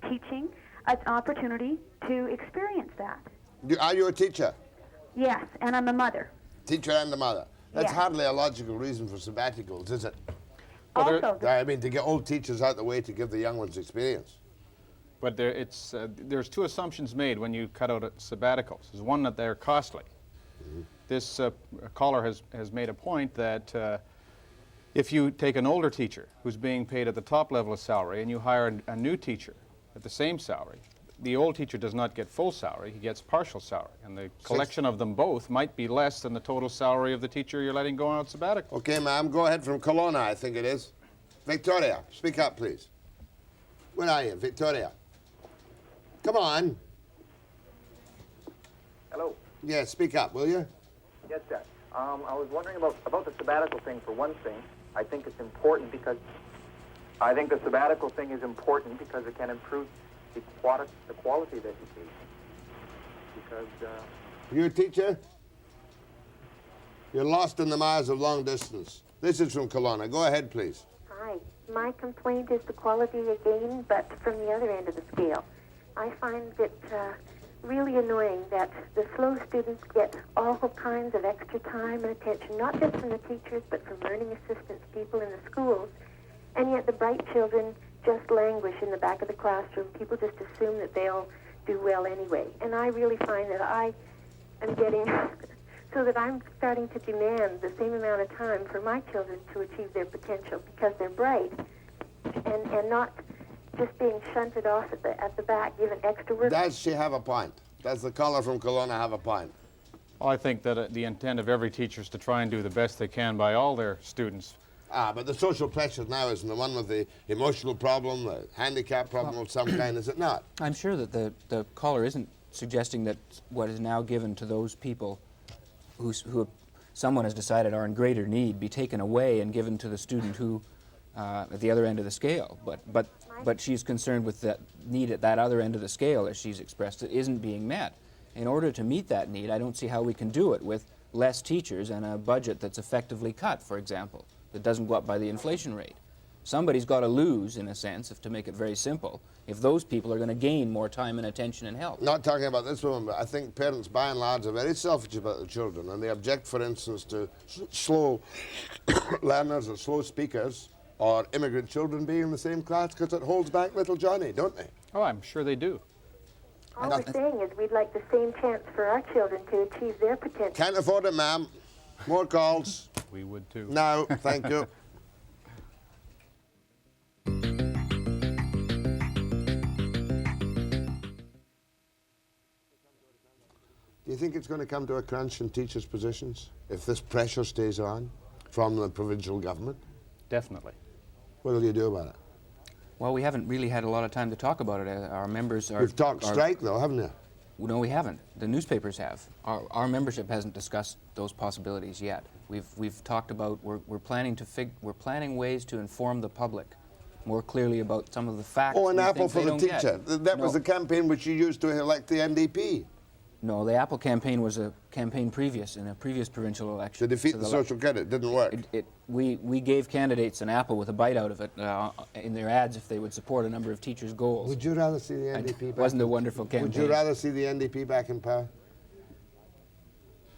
teaching an opportunity to experience that. Are you a teacher? Yes, and I'm a mother. Teacher and a mother. That's Yes. hardly a logical reason for sabbaticals, is it? Well, Also, I mean, to get old teachers out the way to give the young ones experience. But there's two assumptions made when you cut out sabbaticals. There's one that they're costly. This caller has made a point that if you take an older teacher who's being paid at the top level of salary and you hire a new teacher at the same salary. The old teacher does not get full salary, he gets partial salary. And the collection of them both might be less than the total salary of the teacher you're letting go on sabbatical. Okay, ma'am, go ahead from Kelowna, I think it is. Victoria, speak up, please. Where are you, Victoria? Come on. Hello. Yeah, speak up, will you? Yes, Jack. I was wondering about the sabbatical thing. For one thing, I think it's important because I think the sabbatical thing is important because it can improve the quality of education. Because You a teacher? You're lost in the miles of long distance. This is from Kelowna. Go ahead, please. Hi. My complaint is the quality again, but from the other end of the scale. I find it really annoying that the slow students get all kinds of extra time and attention, not just from the teachers, but from learning assistants, people in the schools, and yet the bright children just languish in the back of the classroom. People just assume that they'll do well anyway. And I really find that I am getting so that I'm starting to demand the same amount of time for my children to achieve their potential because they're bright and not just being shunted off at the back, given extra work. Does she have a point? Does the caller from Kelowna have a point? Well, I think that the intent of every teacher is to try and do the best they can by all their students. But the social pressure now isn't the one with the emotional problem, the handicap problem of some kind, is it not? I'm sure that the caller isn't suggesting that what is now given to those people who someone has decided are in greater need be taken away and given to the student who at the other end of the scale. But she's concerned with that need at that other end of the scale, as she's expressed it, isn't being met. In order to meet that need, I don't see how we can do it with less teachers and a budget that's effectively cut, for example, that doesn't go up by the inflation rate. Somebody's got to lose, in a sense, to make it very simple, if those people are going to gain more time and attention and help. Not talking about this woman, but I think parents, by and large, are very selfish about the children, and they object, for instance, to slow learners or slow speakers or immigrant children being in the same class because it holds back little Johnny, don't they? Oh, I'm sure they do. All we're saying is we'd like the same chance for our children to achieve their potential. Can't afford it, ma'am. More calls. We would too. No, thank you. Do you think it's going to come to a crunch in teachers' positions if this pressure stays on from the provincial government? Definitely. What will you do about it? Well, we haven't really had a lot of time to talk about it. Our members are... We've talked strike, though, haven't you? No, we haven't. The newspapers have. Our membership hasn't discussed those possibilities yet. We've talked about we're planning ways to inform the public more clearly about some of the facts. Oh, an apple for the teacher. That was the campaign which you used to elect the NDP. No, the Apple campaign was a campaign in a previous provincial election. To defeat the social credit, didn't work. We gave candidates an apple with a bite out of it in their ads if they would support a number of teachers' goals. Would you rather see the NDP back? It wasn't a wonderful campaign. Would you rather see the NDP back in power?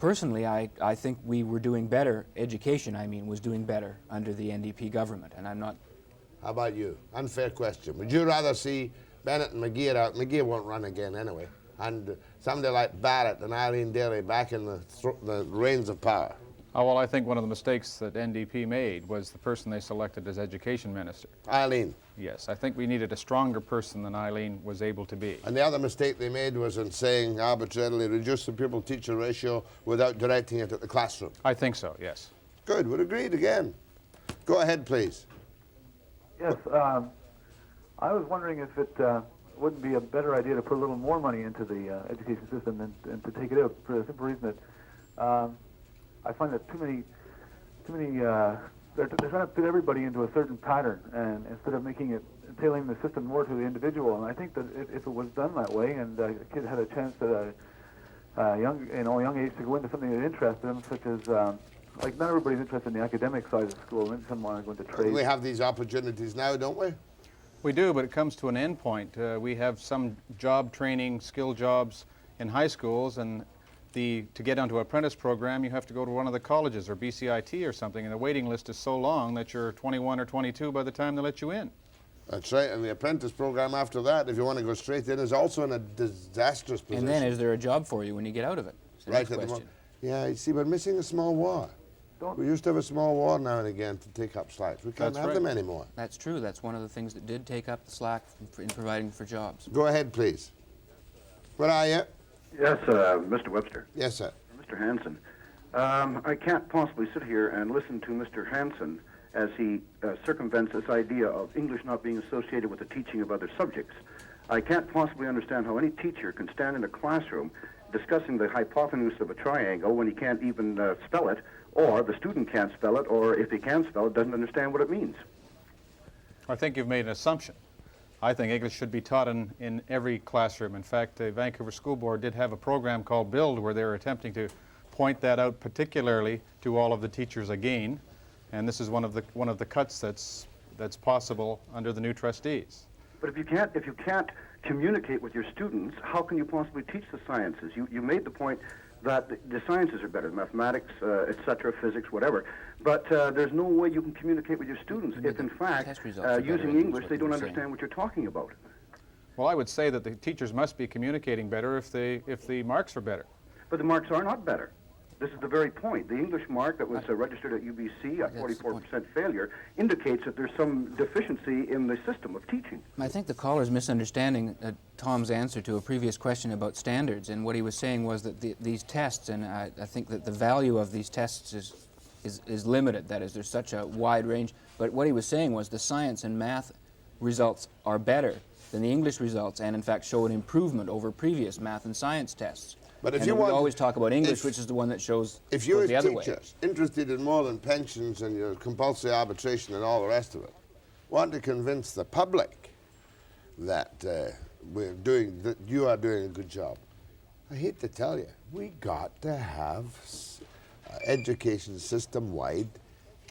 Personally, I think we were doing better. Education, I mean, was doing better under the NDP government, and I'm not... How about you? Unfair question. Would you rather see Bennett and McGee out? McGee won't run again anyway. And somebody like Barrett and Eileen Daly back in the reins of power. Oh, well, I think one of the mistakes that NDP made was the person they selected as education minister. Eileen. Yes, I think we needed a stronger person than Eileen was able to be. And the other mistake they made was in saying arbitrarily reduce the pupil-teacher ratio without directing it at the classroom. I think so, yes. Good, we're agreed again. Go ahead, please. Yes, I was wondering if it wouldn't be a better idea to put a little more money into the education system and to take it out for the simple reason that I find that too many they're trying to fit everybody into a certain pattern, and instead of tailoring the system more to the individual. And I think that if it was done that way, and a kid had a chance at a young age to go into something that interested them, such as like not everybody's interested in the academic side of school. Maybe some want to go into trade. We have these opportunities now, don't we? We do, but it comes to an end point. We have some job training, skill jobs in high schools, and to get onto an apprentice program, you have to go to one of the colleges or BCIT or something, and the waiting list is so long that you're 21 or 22 by the time they let you in. That's right, and the apprentice program after that, if you want to go straight in, is also in a disastrous position. And then is there a job for you when you get out of it? Right at the moment. Yeah, you see, we're missing a small war. don't. We used to have a small war now and again to take up slacks. We can't That's have right. them anymore. That's true. That's one of the things that did take up the slack in providing for jobs. Go ahead, please. Where are you? Yes, Mr. Webster. Yes, sir. Mr. Hanson. I can't possibly sit here and listen to Mr. Hanson as he circumvents this idea of English not being associated with the teaching of other subjects. I can't possibly understand how any teacher can stand in a classroom discussing the hypotenuse of a triangle when he can't even spell it, or the student can't spell it, or if he can spell it, doesn't understand what it means. I think you've made an assumption. I think English should be taught in every classroom. In fact, the Vancouver School Board did have a program called Build where they were attempting to point that out particularly to all of the teachers again, and this is one of the cuts that's possible under the new trustees. But if you can't communicate with your students, how can you possibly teach the sciences? You made the point that the sciences are better, mathematics, etc., physics, whatever. But there's no way you can communicate with your students if, in fact, using English, they don't understand what you're talking about. Well, I would say that the teachers must be communicating better if the marks are better. But the marks are not better. This is the very point. The English mark that was registered at UBC at 44% failure indicates that there's some deficiency in the system of teaching. I think the caller's misunderstanding Tom's answer to a previous question about standards, and what he was saying was that these tests, and I think that the value of these tests is limited. That is, there's such a wide range. But what he was saying was the science and math results are better than the English results, and in fact show an improvement over previous math and science tests. But if and you we want, always talk about English, which is the one that shows if you the as other way. teachers interested in more than pensions and your compulsory arbitration and all the rest of it, want to convince the public that that you are doing a good job, I hate to tell you, we got to have education system-wide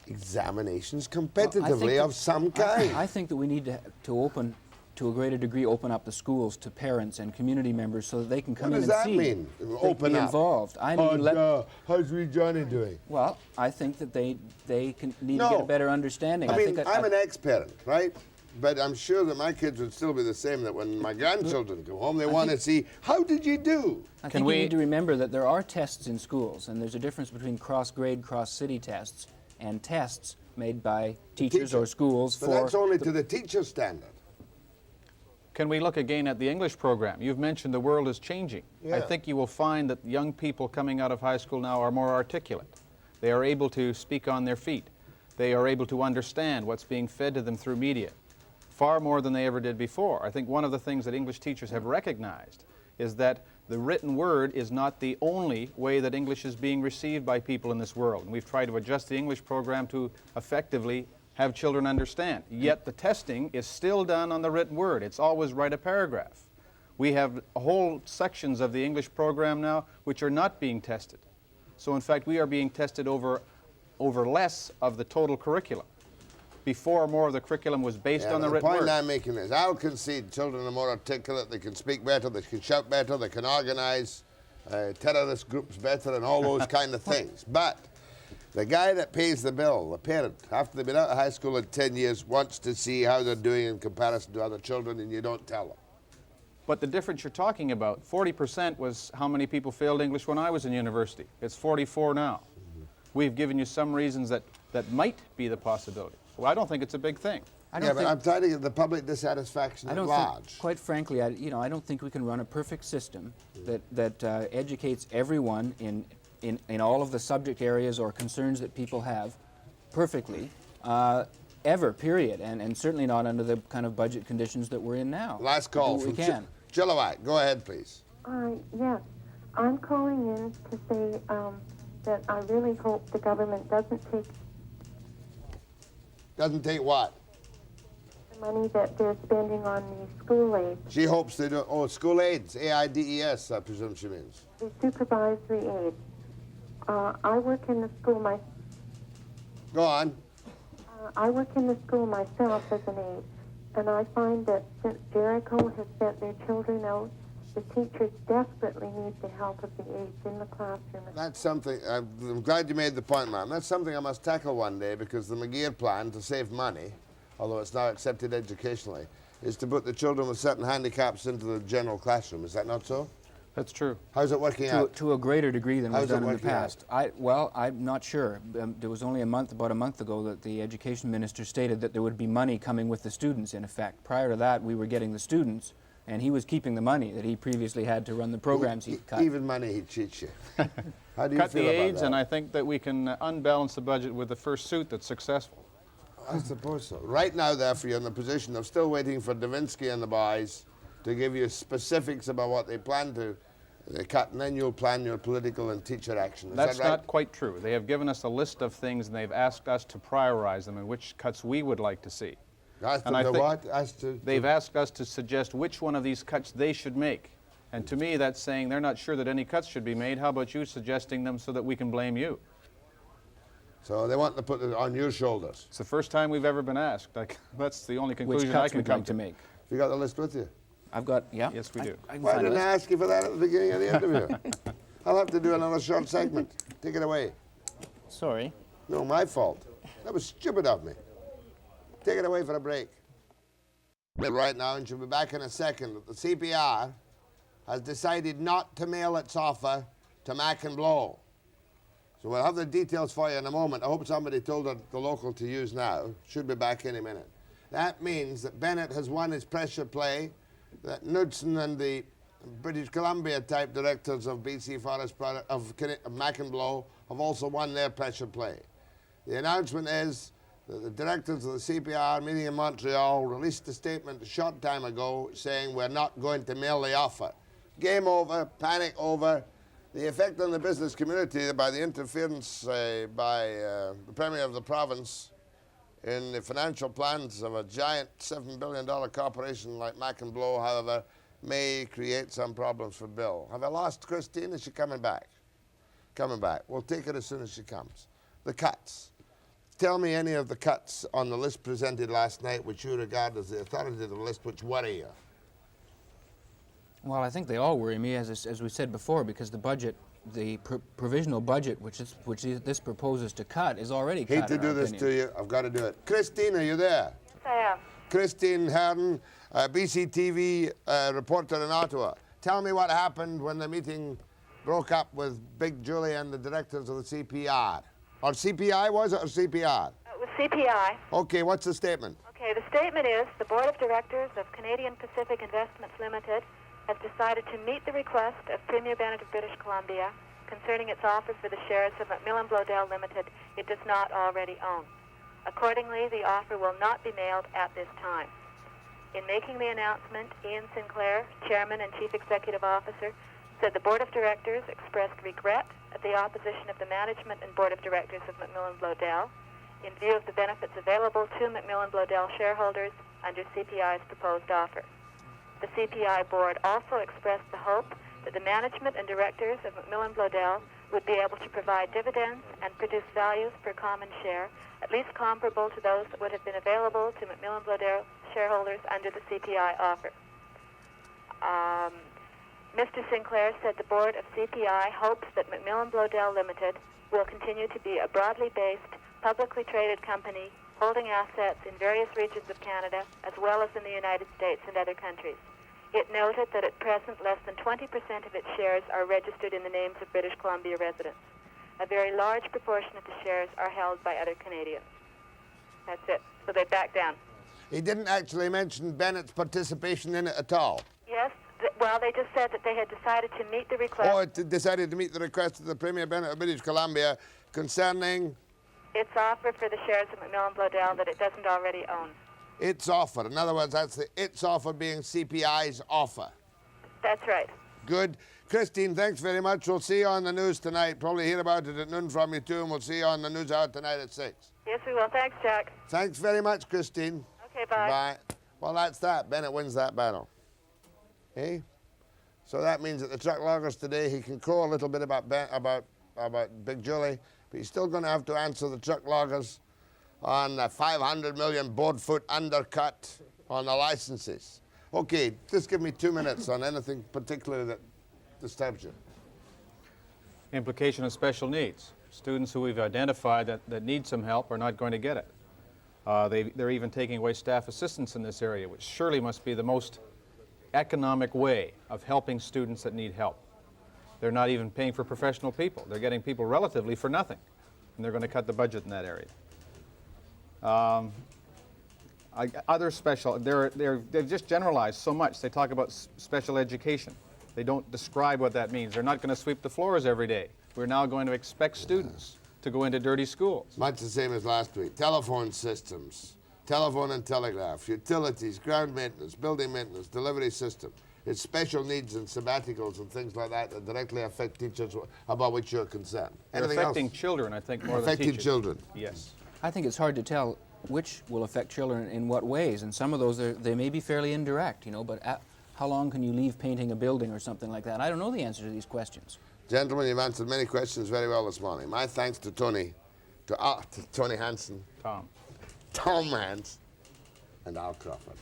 examinations competitively of some kind. I think that we need to open, to a greater degree, open up the schools to parents and community members so that they can come in and see. What does that mean, open be up? Involved. I mean, how's wee Johnny doing? Well, I think that they need to get a better understanding. I mean, I'm an ex-parent, right? But I'm sure that my kids would still be the same, that when my grandchildren come home, they want to see, how did you do? I think we need to remember that there are tests in schools, and there's a difference between cross-grade, cross-city tests and tests made by teachers or schools but that's only to the teacher standard. Can we look again at the English program? You've mentioned the world is changing. Yeah. I think you will find that young people coming out of high school now are more articulate. They are able to speak on their feet. They are able to understand what's being fed to them through media, far more than they ever did before. I think one of the things that English teachers have recognized is that the written word is not the only way that English is being received by people in this world. And we've tried to adjust the English program to effectively have children understand. Yet the testing is still done on the written word. It's always write a paragraph. We have whole sections of the English program now which are not being tested. So in fact, we are being tested over less of the total curriculum. Before, more of the curriculum was based on the written word. The point I'm making is, I'll concede children are more articulate, they can speak better, they can shout better, they can organize terrorist groups better and all those kind of things. But the guy that pays the bill, the parent, after they've been out of high school in 10 years, wants to see how they're doing in comparison to other children, and you don't tell them. But the difference you're talking about, 40% was how many people failed English when I was in university. It's 44 now. We've given you some reasons that might be the possibility. Well, I don't think it's a big thing. But I'm trying to get the public dissatisfaction at large. Quite frankly, I don't think we can run a perfect system that educates everyone in all of the subject areas or concerns that people have perfectly, ever, period, and certainly not under the kind of budget conditions that we're in now. Last call from Chilliwack. Go ahead, please. Yes, I'm calling in to say that I really hope the government doesn't take... Doesn't take what? The money that they're spending on the school aids. She hopes they don't... Oh, school aids, AIDS, I presume she means. The supervisory aids. I work in the school Go on. I work in the school myself as an aide, and I find that since Jericho has sent their children out, the teachers desperately need the help of the aides in the classroom. That's something, I'm glad you made the point, ma'am. That's something I must tackle one day, because the McGear plan, to save money, although it's now accepted educationally, is to put the children with certain handicaps into the general classroom. Is that not so? That's true. How's it working out? To a greater degree than was How's it done in the working out? past. Well, I'm not sure. There was only about a month ago that the education minister stated that there would be money coming with the students, in effect. Prior to that, we were getting the students, and he was keeping the money that he previously had to run the programs he cut. Even money, he cheats you. How do you Cut feel the about aids, that? and I think that we can unbalance the budget with the first suit that's successful. I suppose so. Right now, therefore, you're in the position of still waiting for Davinsky and the boys to give you specifics about what they plan to cut, and then you'll plan your political and teacher action. Is That's that right? not quite true. They have given us a list of things, and they've asked us to prioritize them and which cuts we would like to see. Asked And them I to think what? Asked to... They've asked us to suggest which one of these cuts they should make. And to me, that's saying they're not sure that any cuts should be made. How about you suggesting them so that we can blame you? So they want to put it on your shoulders. It's the first time we've ever been asked. That's the only Which conclusion I cuts can we'd come like to make. You got the list with you? I've got, yeah. Yes, we do. I can Why find a didn't I list. ask you for that at the beginning of the interview? I'll have to do another short segment. Take it away. Sorry. No, my fault. That was stupid of me. Take it away for a break. Right now, and she'll be back in a second. The CPR has decided not to mail its offer to Mac and Blow. So we'll have the details for you in a moment. I hope somebody told the local to use now. Should be back any minute. That means that Bennett has won his pressure play, that Knudsen and the British Columbia type directors of BC Forest of Mac and Blow have also won their pressure play. The announcement is that the directors of the CPR meeting in Montreal released a statement a short time ago saying we're not going to mail the offer. Game over, panic over. The effect on the business community by the interference by the Premier of the province in the financial plans of a giant $7 billion corporation like Mac and Blow, however, may create some problems for Bill. Have I lost Christine? Is she coming back? Coming back. We'll take it as soon as she comes. The cuts. Tell me any of the cuts on the list presented last night which you regard as the authoritative list which worry you. Well, I think they all worry me, as we said before, because the budget, the provisional budget, which this proposes to cut, is already cut. Hate to do this to you. I've got to do it. Christine, are you there? Yes, I am. Christine Herden, BCTV reporter in Ottawa. Tell me what happened when the meeting broke up with Big Julie and the directors of the CPR. Or CPI, was it, or CPR? It was CPI. Okay, what's the statement? Okay, the statement is the Board of Directors of Canadian Pacific Investments Limited has decided to meet the request of Premier Bennett of British Columbia concerning its offer for the shares of Macmillan Bloedel Limited it does not already own. Accordingly, the offer will not be mailed at this time. In making the announcement, Ian Sinclair, Chairman and Chief Executive Officer, said the Board of Directors expressed regret at the opposition of the management and Board of Directors of Macmillan Bloedel in view of the benefits available to Macmillan Bloedel shareholders under CPI's proposed offer. The CPI board also expressed the hope that the management and directors of Macmillan Bloedel would be able to provide dividends and produce values per common share, at least comparable to those that would have been available to Macmillan Bloedel shareholders under the CPI offer. Mr. Sinclair said the board of CPI hopes that Macmillan Bloedel Limited will continue to be a broadly based, publicly traded company holding assets in various regions of Canada as well as in the United States and other countries. It noted that at present less than 20% of its shares are registered in the names of British Columbia residents. A very large proportion of the shares are held by other Canadians. That's it. So they backed down. He didn't actually mention Bennett's participation in it at all. Yes. Well, they just said that they had decided to meet the request. Or it decided to meet the request of the Premier Bennett of British Columbia concerning its offer for the shares of Macmillan Bloedel that it doesn't already own. its offer. In other words, that's the its offer being CPI's offer. That's right. Good. Christine, thanks very much. We'll see you on the news tonight. Probably hear about it at noon from you too, and we'll see you on the news hour tonight at 6. Yes, we will. Thanks, Jack. Thanks very much, Christine. Okay, bye. Bye. Well, that's that. Bennett wins that battle. Eh? So that means that the truck loggers today, he can crow a little bit about Big Julie, but he's still going to have to answer the truck loggers on the 500 million board foot undercut on the licenses. Okay, just give me 2 minutes on anything particular that disturbs you. Implication of special needs. Students who we've identified that need some help are not going to get it. They're even taking away staff assistance in this area, which surely must be the most economic way of helping students that need help. They're not even paying for professional people. They're getting people relatively for nothing, and they're going to cut the budget in that area. Other special, they've just generalized so much. They talk about special education. They don't describe what that means. They're not going to sweep the floors every day. We're now going to expect students to go into dirty schools. Much the same as last week. Telephone systems, telephone and telegraph, utilities, ground maintenance, building maintenance, delivery system. It's special needs and sabbaticals and things like that that directly affect teachers about which you're concerned. They're Anything affecting else? children, I think, more than Affecting teachers. children. Yes. I think it's hard to tell which will affect children in what ways, and some of those, they may be fairly indirect, you know, but how long can you leave painting a building or something like that? I don't know the answer to these questions. Gentlemen, you've answered many questions very well this morning. My thanks to Tony, to Tony Hanson, Tom Hanson, and Al Crawford.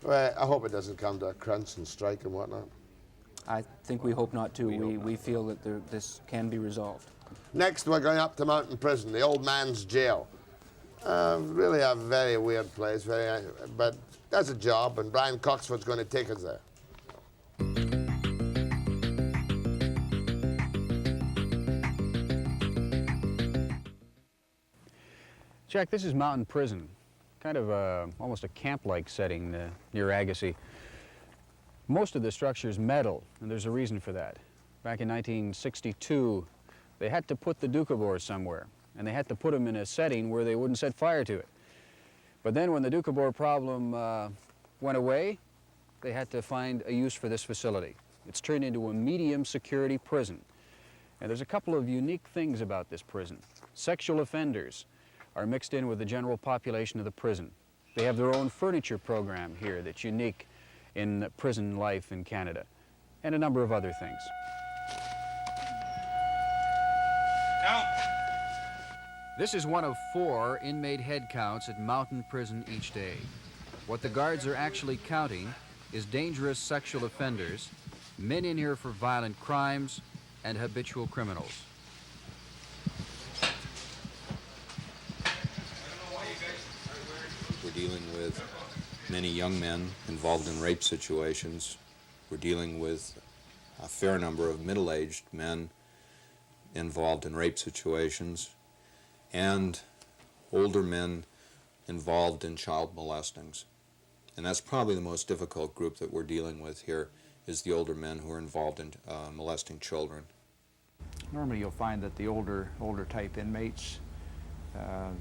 Well, I hope it doesn't come to a crunch and strike and whatnot. I think we hope not, too. We feel that this can be resolved. Next, we're going up to Mountain Prison, the old man's jail. Really a very weird place, but that's a job, and Brian Coxford's going to take us there. Jack, this is Mountain Prison, kind of almost a camp-like setting near Agassiz. Most of the structure is metal, and there's a reason for that. Back in 1962, they had to put the Doukhobors somewhere, and they had to put them in a setting where they wouldn't set fire to it. But then when the Doukhobor problem went away, they had to find a use for this facility. It's turned into a medium security prison. And there's a couple of unique things about this prison. Sexual offenders are mixed in with the general population of the prison. They have their own furniture program here that's unique in prison life in Canada, and a number of other things. Count. This is one of 4 inmate head counts at Mountain Prison each day. What the guards are actually counting is dangerous sexual offenders, men in here for violent crimes, and habitual criminals. We're dealing with many young men involved in rape situations. We're dealing with a fair number of middle-aged men involved in rape situations, and older men involved in child molestings. And that's probably the most difficult group that we're dealing with here, is the older men who are involved in molesting children. Normally you'll find that the older type inmates,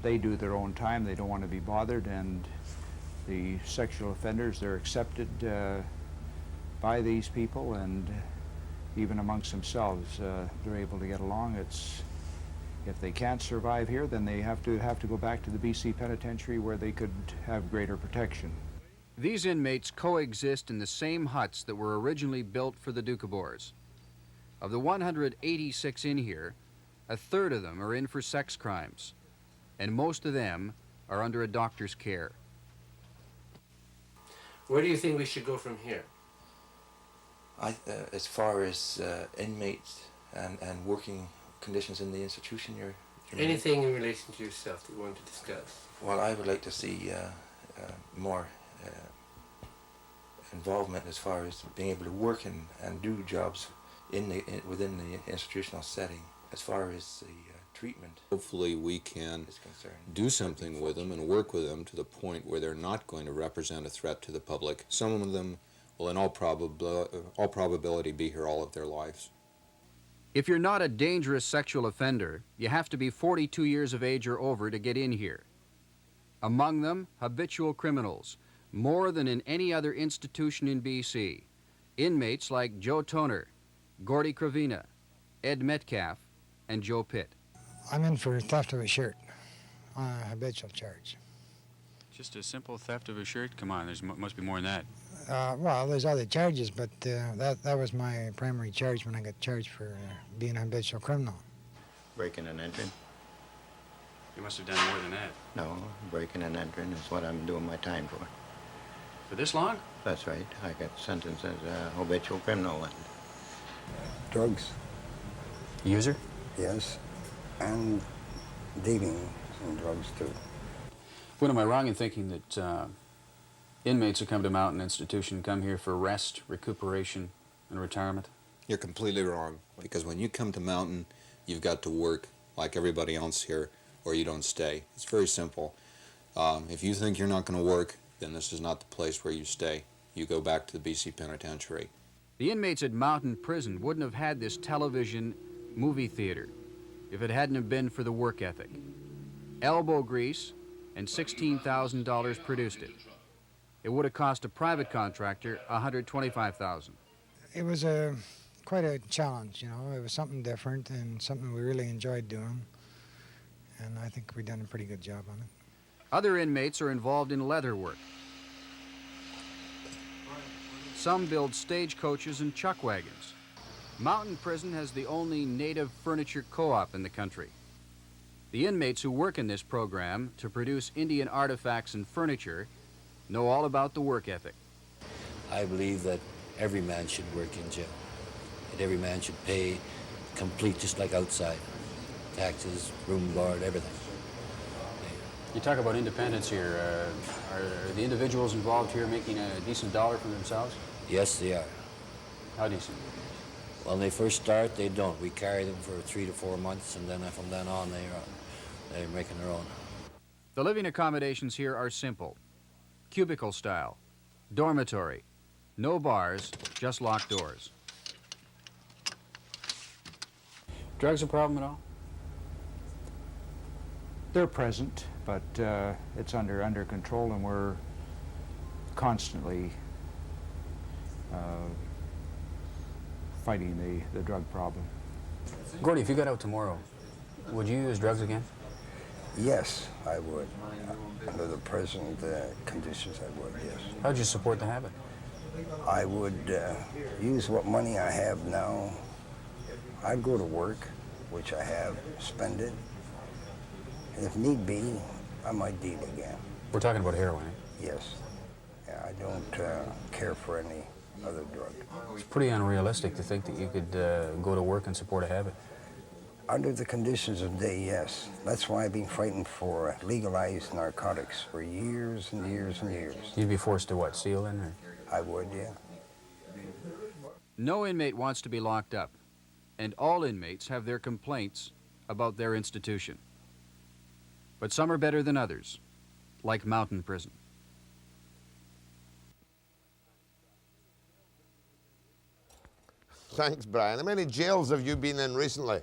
they do their own time, they don't want to be bothered, and the sexual offenders, they're accepted by these people, and even amongst themselves they're able to get along. If they can't survive here, then they have to go back to the BC Penitentiary where they could have greater protection. These inmates coexist in the same huts that were originally built for the Doukhobors. Of the 186 in here, a third of them are in for sex crimes, and most of them are under a doctor's care. Where do you think we should go from here? As far as inmates and working conditions in the institution, you're Anything in relation to yourself that you want to discuss? Well, I would like to see more involvement as far as being able to work and do jobs within the institutional setting. As far as the treatment, hopefully we can do something with them and work with them to the point where they're not going to represent a threat to the public. Some of them will in all probability be here all of their lives. If you're not a dangerous sexual offender, you have to be 42 years of age or over to get in here. Among them, habitual criminals, more than in any other institution in BC. Inmates like Joe Toner, Gordy Kravina, Ed Metcalf, and Joe Pitt. I'm in for theft of a shirt on a habitual charge. Just a simple theft of a shirt? Come on, there must be more than that. Well, there's other charges, but that was my primary charge when I got charged for being a habitual criminal. Breaking and entering. You must have done more than that. No, breaking and entering is what I'm doing my time for. For this long? That's right. I got sentenced as a habitual criminal. Drugs. User? Yes, and dealing in drugs too. When am I wrong in thinking that inmates who come to Mountain Institution come here for rest, recuperation, and retirement? You're completely wrong, because when you come to Mountain, you've got to work like everybody else here, or you don't stay. It's very simple. If you think you're not going to work, then this is not the place where you stay. You go back to the BC Penitentiary. The inmates at Mountain Prison wouldn't have had this television movie theater if it hadn't have been for the work ethic. Elbow grease and $16,000 produced it. It would have cost a private contractor $125,000. It was quite a challenge, you know. It was something different and something we really enjoyed doing. And I think we've done a pretty good job on it. Other inmates are involved in leather work. Some build stagecoaches and chuck wagons. Mountain Prison has the only native furniture co-op in the country. The inmates who work in this program to produce Indian artifacts and furniture know all about the work ethic. I believe that every man should work in jail. That every man should pay complete, just like outside. Taxes, room, board, everything. You talk about independence here. Are the individuals involved here making a decent dollar for themselves? Yes, they are. How decent? When they first start, they don't. We carry them for 3 to 4 months, and then from then on, they're making their own. The living accommodations here are simple. Cubicle style, dormitory, no bars, just locked doors. Drugs a problem at all? They're present, but it's under control, and we're constantly fighting the drug problem. Gordy, if you got out tomorrow, would you use drugs again? Yes, I would. Under the present conditions, I would, yes. How'd you support the habit? I would use what money I have now. I'd go to work, which I have, spend it. And if need be, I might deal again. We're talking about heroin, eh? Yes. Yeah, I don't care for any other drug. It's pretty unrealistic to think that you could go to work and support a habit. Under the conditions of the day, yes. That's why I've been fighting for legalized narcotics for years and years and years. You'd be forced to what, seal in? Or? I would, yeah. No inmate wants to be locked up, and all inmates have their complaints about their institution. But some are better than others, like Mountain Prison. Thanks, Brian. How many jails have you been in recently?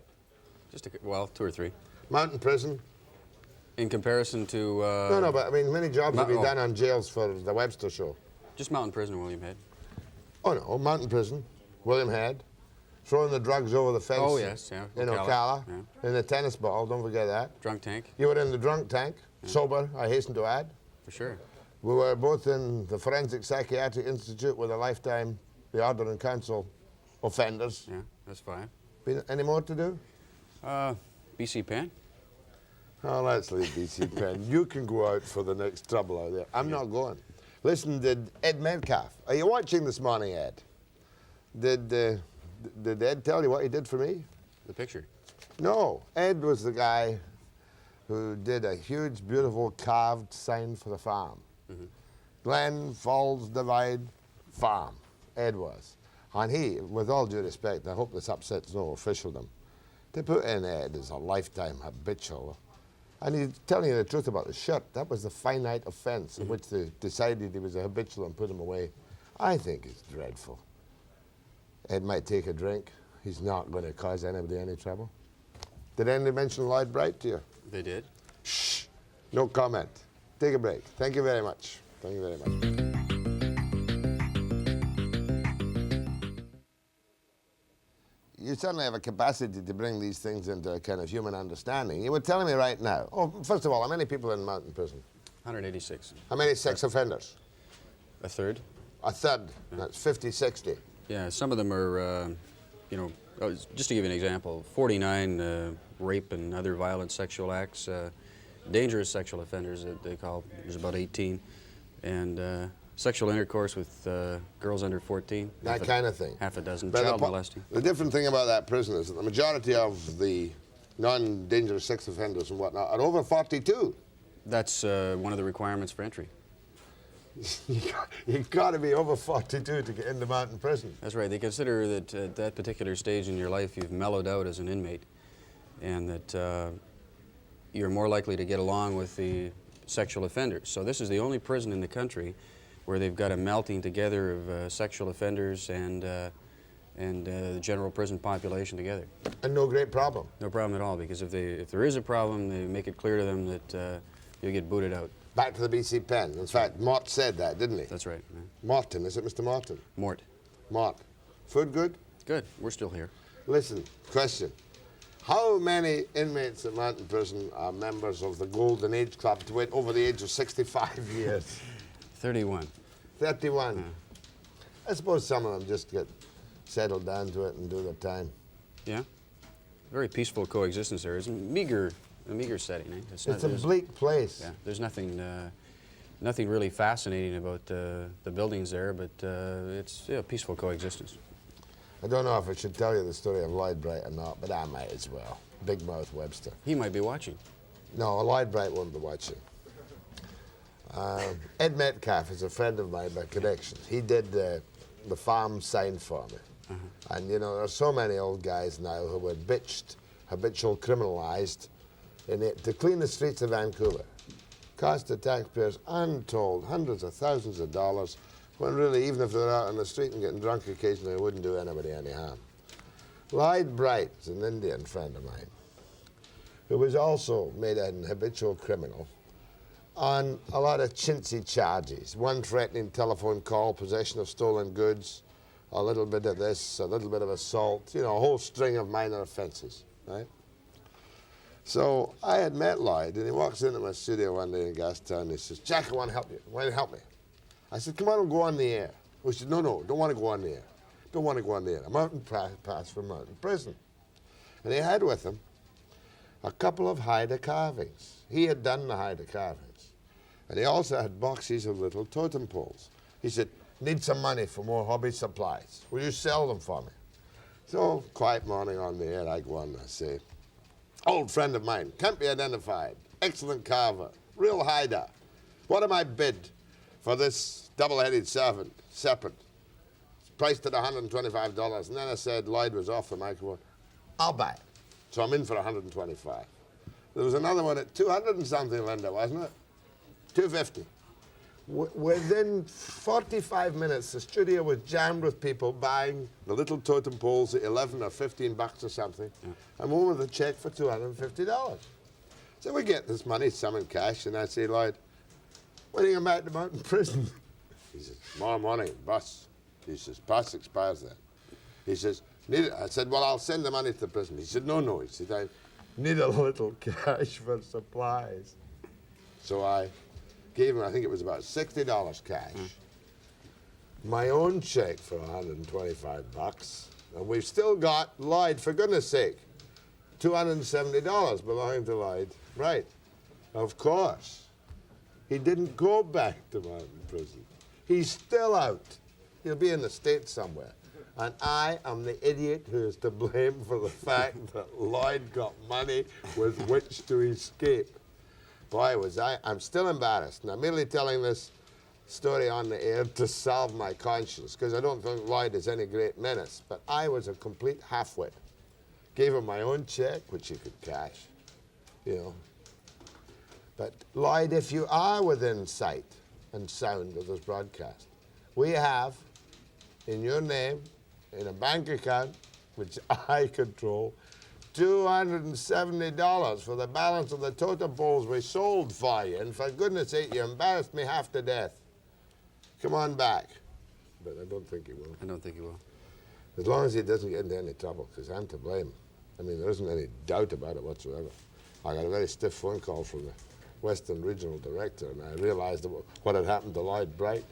Well, 2 or 3. Mountain Prison? In comparison to... No, but I mean, many jobs have you done on jails for the Webster show? Just Mountain Prison and William Head. Oh, no, Mountain Prison, William Head, throwing the drugs over the fence. Oh, yes, yeah. In Ocala, in the tennis ball, don't forget that. Drunk tank. You were in the drunk tank, sober, I hasten to add. For sure. We were both in the Forensic Psychiatric Institute with a lifetime, the Order and Council offenders. Yeah, that's fine. Any more to do? BC Penn. Oh, let's leave BC Penn. You can go out for the next trouble out there. I'm not going. Listen, did Ed Metcalf, are you watching this morning, Ed? Did Ed tell you what he did for me? The picture. No, Ed was the guy who did a huge, beautiful carved sign for the farm. Glen Falls Divide Farm, Ed was. And he, with all due respect, I hope this upsets no officialdom, to put in Ed as a lifetime habitual. And he's telling you the truth about the shirt. That was the finite offense in which they decided he was a habitual and put him away. I think it's dreadful. Ed might take a drink. He's not going to cause anybody any trouble. Did anybody mention Lloyd Bright to you? They did. Shh. No comment. Take a break. Thank you very much. Thank you very much. You certainly have a capacity to bring these things into a kind of human understanding. You were telling me right now, first of all, how many people in Mountain Prison? 186. How many sex offenders? A third. A third. That's 50, 60. Yeah, some of them are, just to give you an example, 49 rape and other violent sexual acts, dangerous sexual offenders that they call, there's about 18, and sexual intercourse with girls under 14. That kind of thing. Half a dozen. But child molesting. The different thing about that prison is that the majority of the non-dangerous sex offenders and whatnot are over 42. That's one of the requirements for entry. you got to be over 42 to get into mountain prison. That's right. They consider that at that particular stage in your life you've mellowed out as an inmate, and that you're more likely to get along with the sexual offenders. So this is the only prison in the country where they've got a melting together of sexual offenders and the general prison population together. And no great problem. No problem at all, because if there is a problem, they make it clear to them that you'll get booted out. Back to the BC Pen. In fact, Mort said that, didn't he? That's right. Yeah. Morton, is it Mr. Morton? Mort. Mort. Food good? Good. We're still here. Listen, question. How many inmates at Mountain Prison are members of the Golden Age Club to wait over the age of 65 years? 31. 31. Yeah. I suppose some of them just get settled down to it and do their time. Yeah. Very peaceful coexistence there. It's a meager setting. Eh? It's a bleak place. Yeah. There's nothing really fascinating about the buildings there, but it's peaceful coexistence. I don't know if I should tell you the story of Lloyd Bright or not, but I might as well. Big Mouth Webster. He might be watching. No, Lloyd Bright won't be watching. Ed Metcalf is a friend of mine by connections. He did the farm sign for me. And, you know, there are so many old guys now who were habitual criminalized to clean the streets of Vancouver. Cost the taxpayers untold hundreds of thousands of dollars, when really, even if they were out on the street and getting drunk occasionally, it wouldn't do anybody any harm. Lloyd Bright is an Indian friend of mine who was also made an habitual criminal on a lot of chintzy charges. One threatening telephone call, possession of stolen goods, a little bit of this, a little bit of assault, you know, a whole string of minor offenses, right? So I had met Lloyd, and he walks into my studio one day in Gastown, and he says, "Jack, I want to help you. Why don't you help me?" I said, "Come on, we'll go on the air." He said, "No, don't want to go on the air. Don't want to go on the air. I'm out in pass from mountain prison." And he had with him a couple of Haida carvings. He had done the Haida carvings. And he also had boxes of little totem poles. He said, "Need some money for more hobby supplies. Will you sell them for me?" So, quiet morning on the air, I go on and I say, "Old friend of mine, can't be identified, excellent carver, real Haida. What am I bid for this double-headed serpent? It's priced at $125. And then I said, Lloyd was off the microphone, "I'll buy it." So I'm in for $125. There was another one at 200 and something, Linda, wasn't it? 250. Within 45 minutes, the studio was jammed with people buying the little totem poles at 11 or 15 bucks or something. I'm home with a check for $250. So we get this money, some in cash, and I say, "Lloyd, when are you back to mountain prison?" He says, "Tomorrow morning, bus." He says, "Bus expires then." He says, "Need it?" I said, "Well, I'll send the money to the prison." He said, No. He said, "I need a little cash for supplies." So I gave him, I think it was about $60 cash, my own check for 125 bucks, and we've still got Lloyd, for goodness sake, $270 belonging to Lloyd. Right. Of course. He didn't go back to mountain prison. He's still out. He'll be in the States somewhere. And I am the idiot who is to blame for the fact that Lloyd got money with which to escape. Boy, I'm still embarrassed. And I'm merely telling this story on the air to salve my conscience, because I don't think Lloyd is any great menace. But I was a complete half-wit. Gave him my own check, which he could cash, you know. But Lloyd, if you are within sight and sound of this broadcast, we have, in your name, in a bank account, which I control, $270 for the balance of the totem poles we sold for you. And for goodness sake, you embarrassed me half to death. Come on back. But I don't think he will. I don't think he will. As long as he doesn't get into any trouble, because I'm to blame. I mean, there isn't any doubt about it whatsoever. I got a very stiff phone call from the Western Regional Director, and I realized what had happened to Lloyd Bright.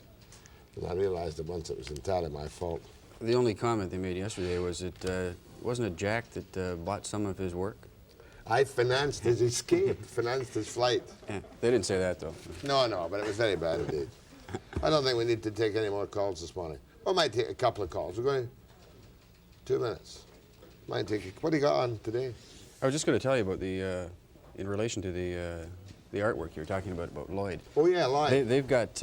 And I realized at once it was entirely my fault. The only comment they made yesterday was that wasn't it Jack that bought some of his work? I financed his escape, financed his flight. Yeah, they didn't say that, though. No, but it was very bad indeed. I don't think we need to take any more calls this morning. We might take a couple of calls. We're going 2 minutes. Might take. What do you got on today? I was just going to tell you about the, in relation to the artwork you were talking about Lloyd. Oh yeah, Lloyd. They've got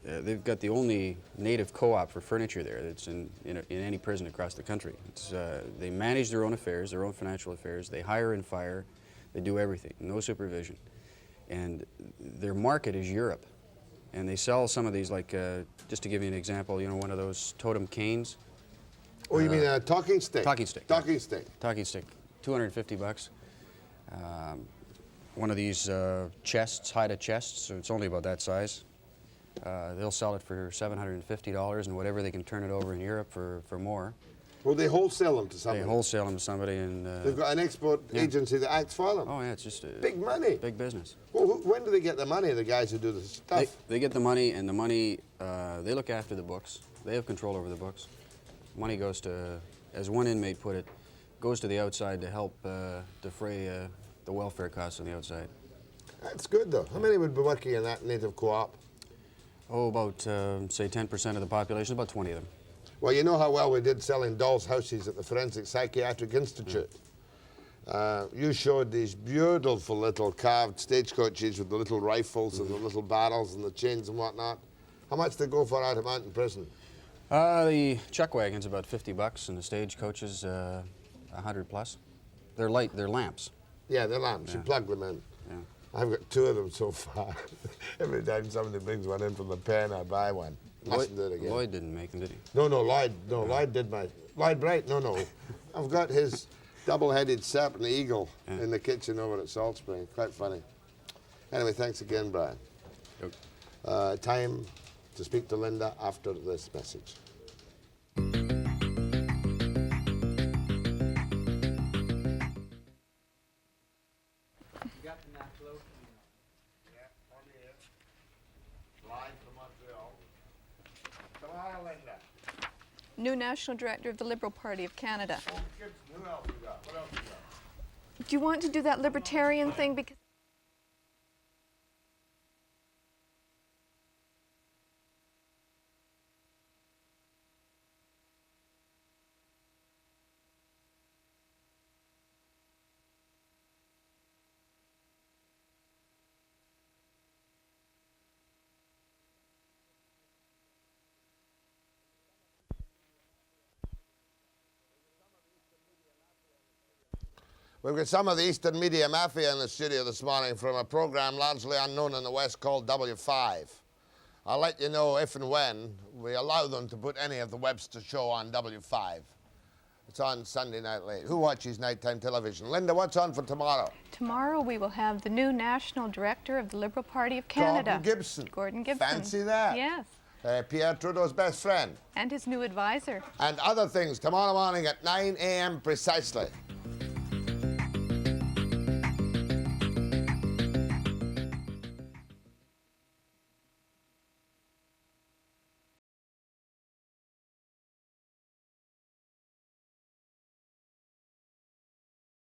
they've got the only native co-op for furniture there that's in any prison across the country. They manage their own affairs, their own financial affairs. They hire and fire. They do everything, no supervision. And their market is Europe. And they sell some of these, like, just to give you an example, you know, one of those totem canes. Oh, you mean a talking stick? Talking stick. Talking stick. Talking stick, $250. One of these chests, hide chests, so it's only about that size. They'll sell it for $750, and whatever they can turn it over in Europe for more. Well, they wholesale them to somebody. They wholesale them to somebody, and they've got an export agency that acts for them. Oh yeah, it's just big money. Big business. Well, when do they get the money? The guys who do the stuff. They get the money, and the money they look after the books. They have control over the books. Money goes to, as one inmate put it, goes to the outside to help defray the welfare costs on the outside. That's good though. How many would be working in that native co-op? Oh, about say 10% of the population, about 20 of them. Well, you know how well we did selling dolls' houses at the Forensic Psychiatric Institute. You showed these beautiful little carved stagecoaches with the little rifles and the little barrels and the chains and whatnot. How much they go for out of Mountain Prison? The chuck wagon's about $50, and the stagecoaches 100 plus. They're light. They're lamps. Yeah, they're lamps. You plug them in. Yeah. I've got 2 of them so far. Every time somebody brings one in from the pen, I buy one. Mustn't do it again. Lloyd didn't make them, did he? No, Lloyd. No, Lloyd did my. Lloyd Bright. No. I've got his double-headed serpent eagle in the kitchen over at Salt Spring. Quite funny. Anyway, thanks again, Brian. Time to speak to Linda after this message. New National Director of the Liberal Party of Canada. Do you want to do that libertarian thing? Because We've got some of the Eastern Media Mafia in the studio this morning from a program largely unknown in the West called W5. I'll let you know if and when we allow them to put any of the Webster show on W5. It's on Sunday night late. Who watches nighttime television? Linda, what's on for tomorrow? tomorrow we will have the new National Director of the Liberal Party of Canada. Gordon Gibson. Fancy that. Yes. Pierre Trudeau's best friend. And his new advisor. And other things tomorrow morning at 9 a.m. precisely.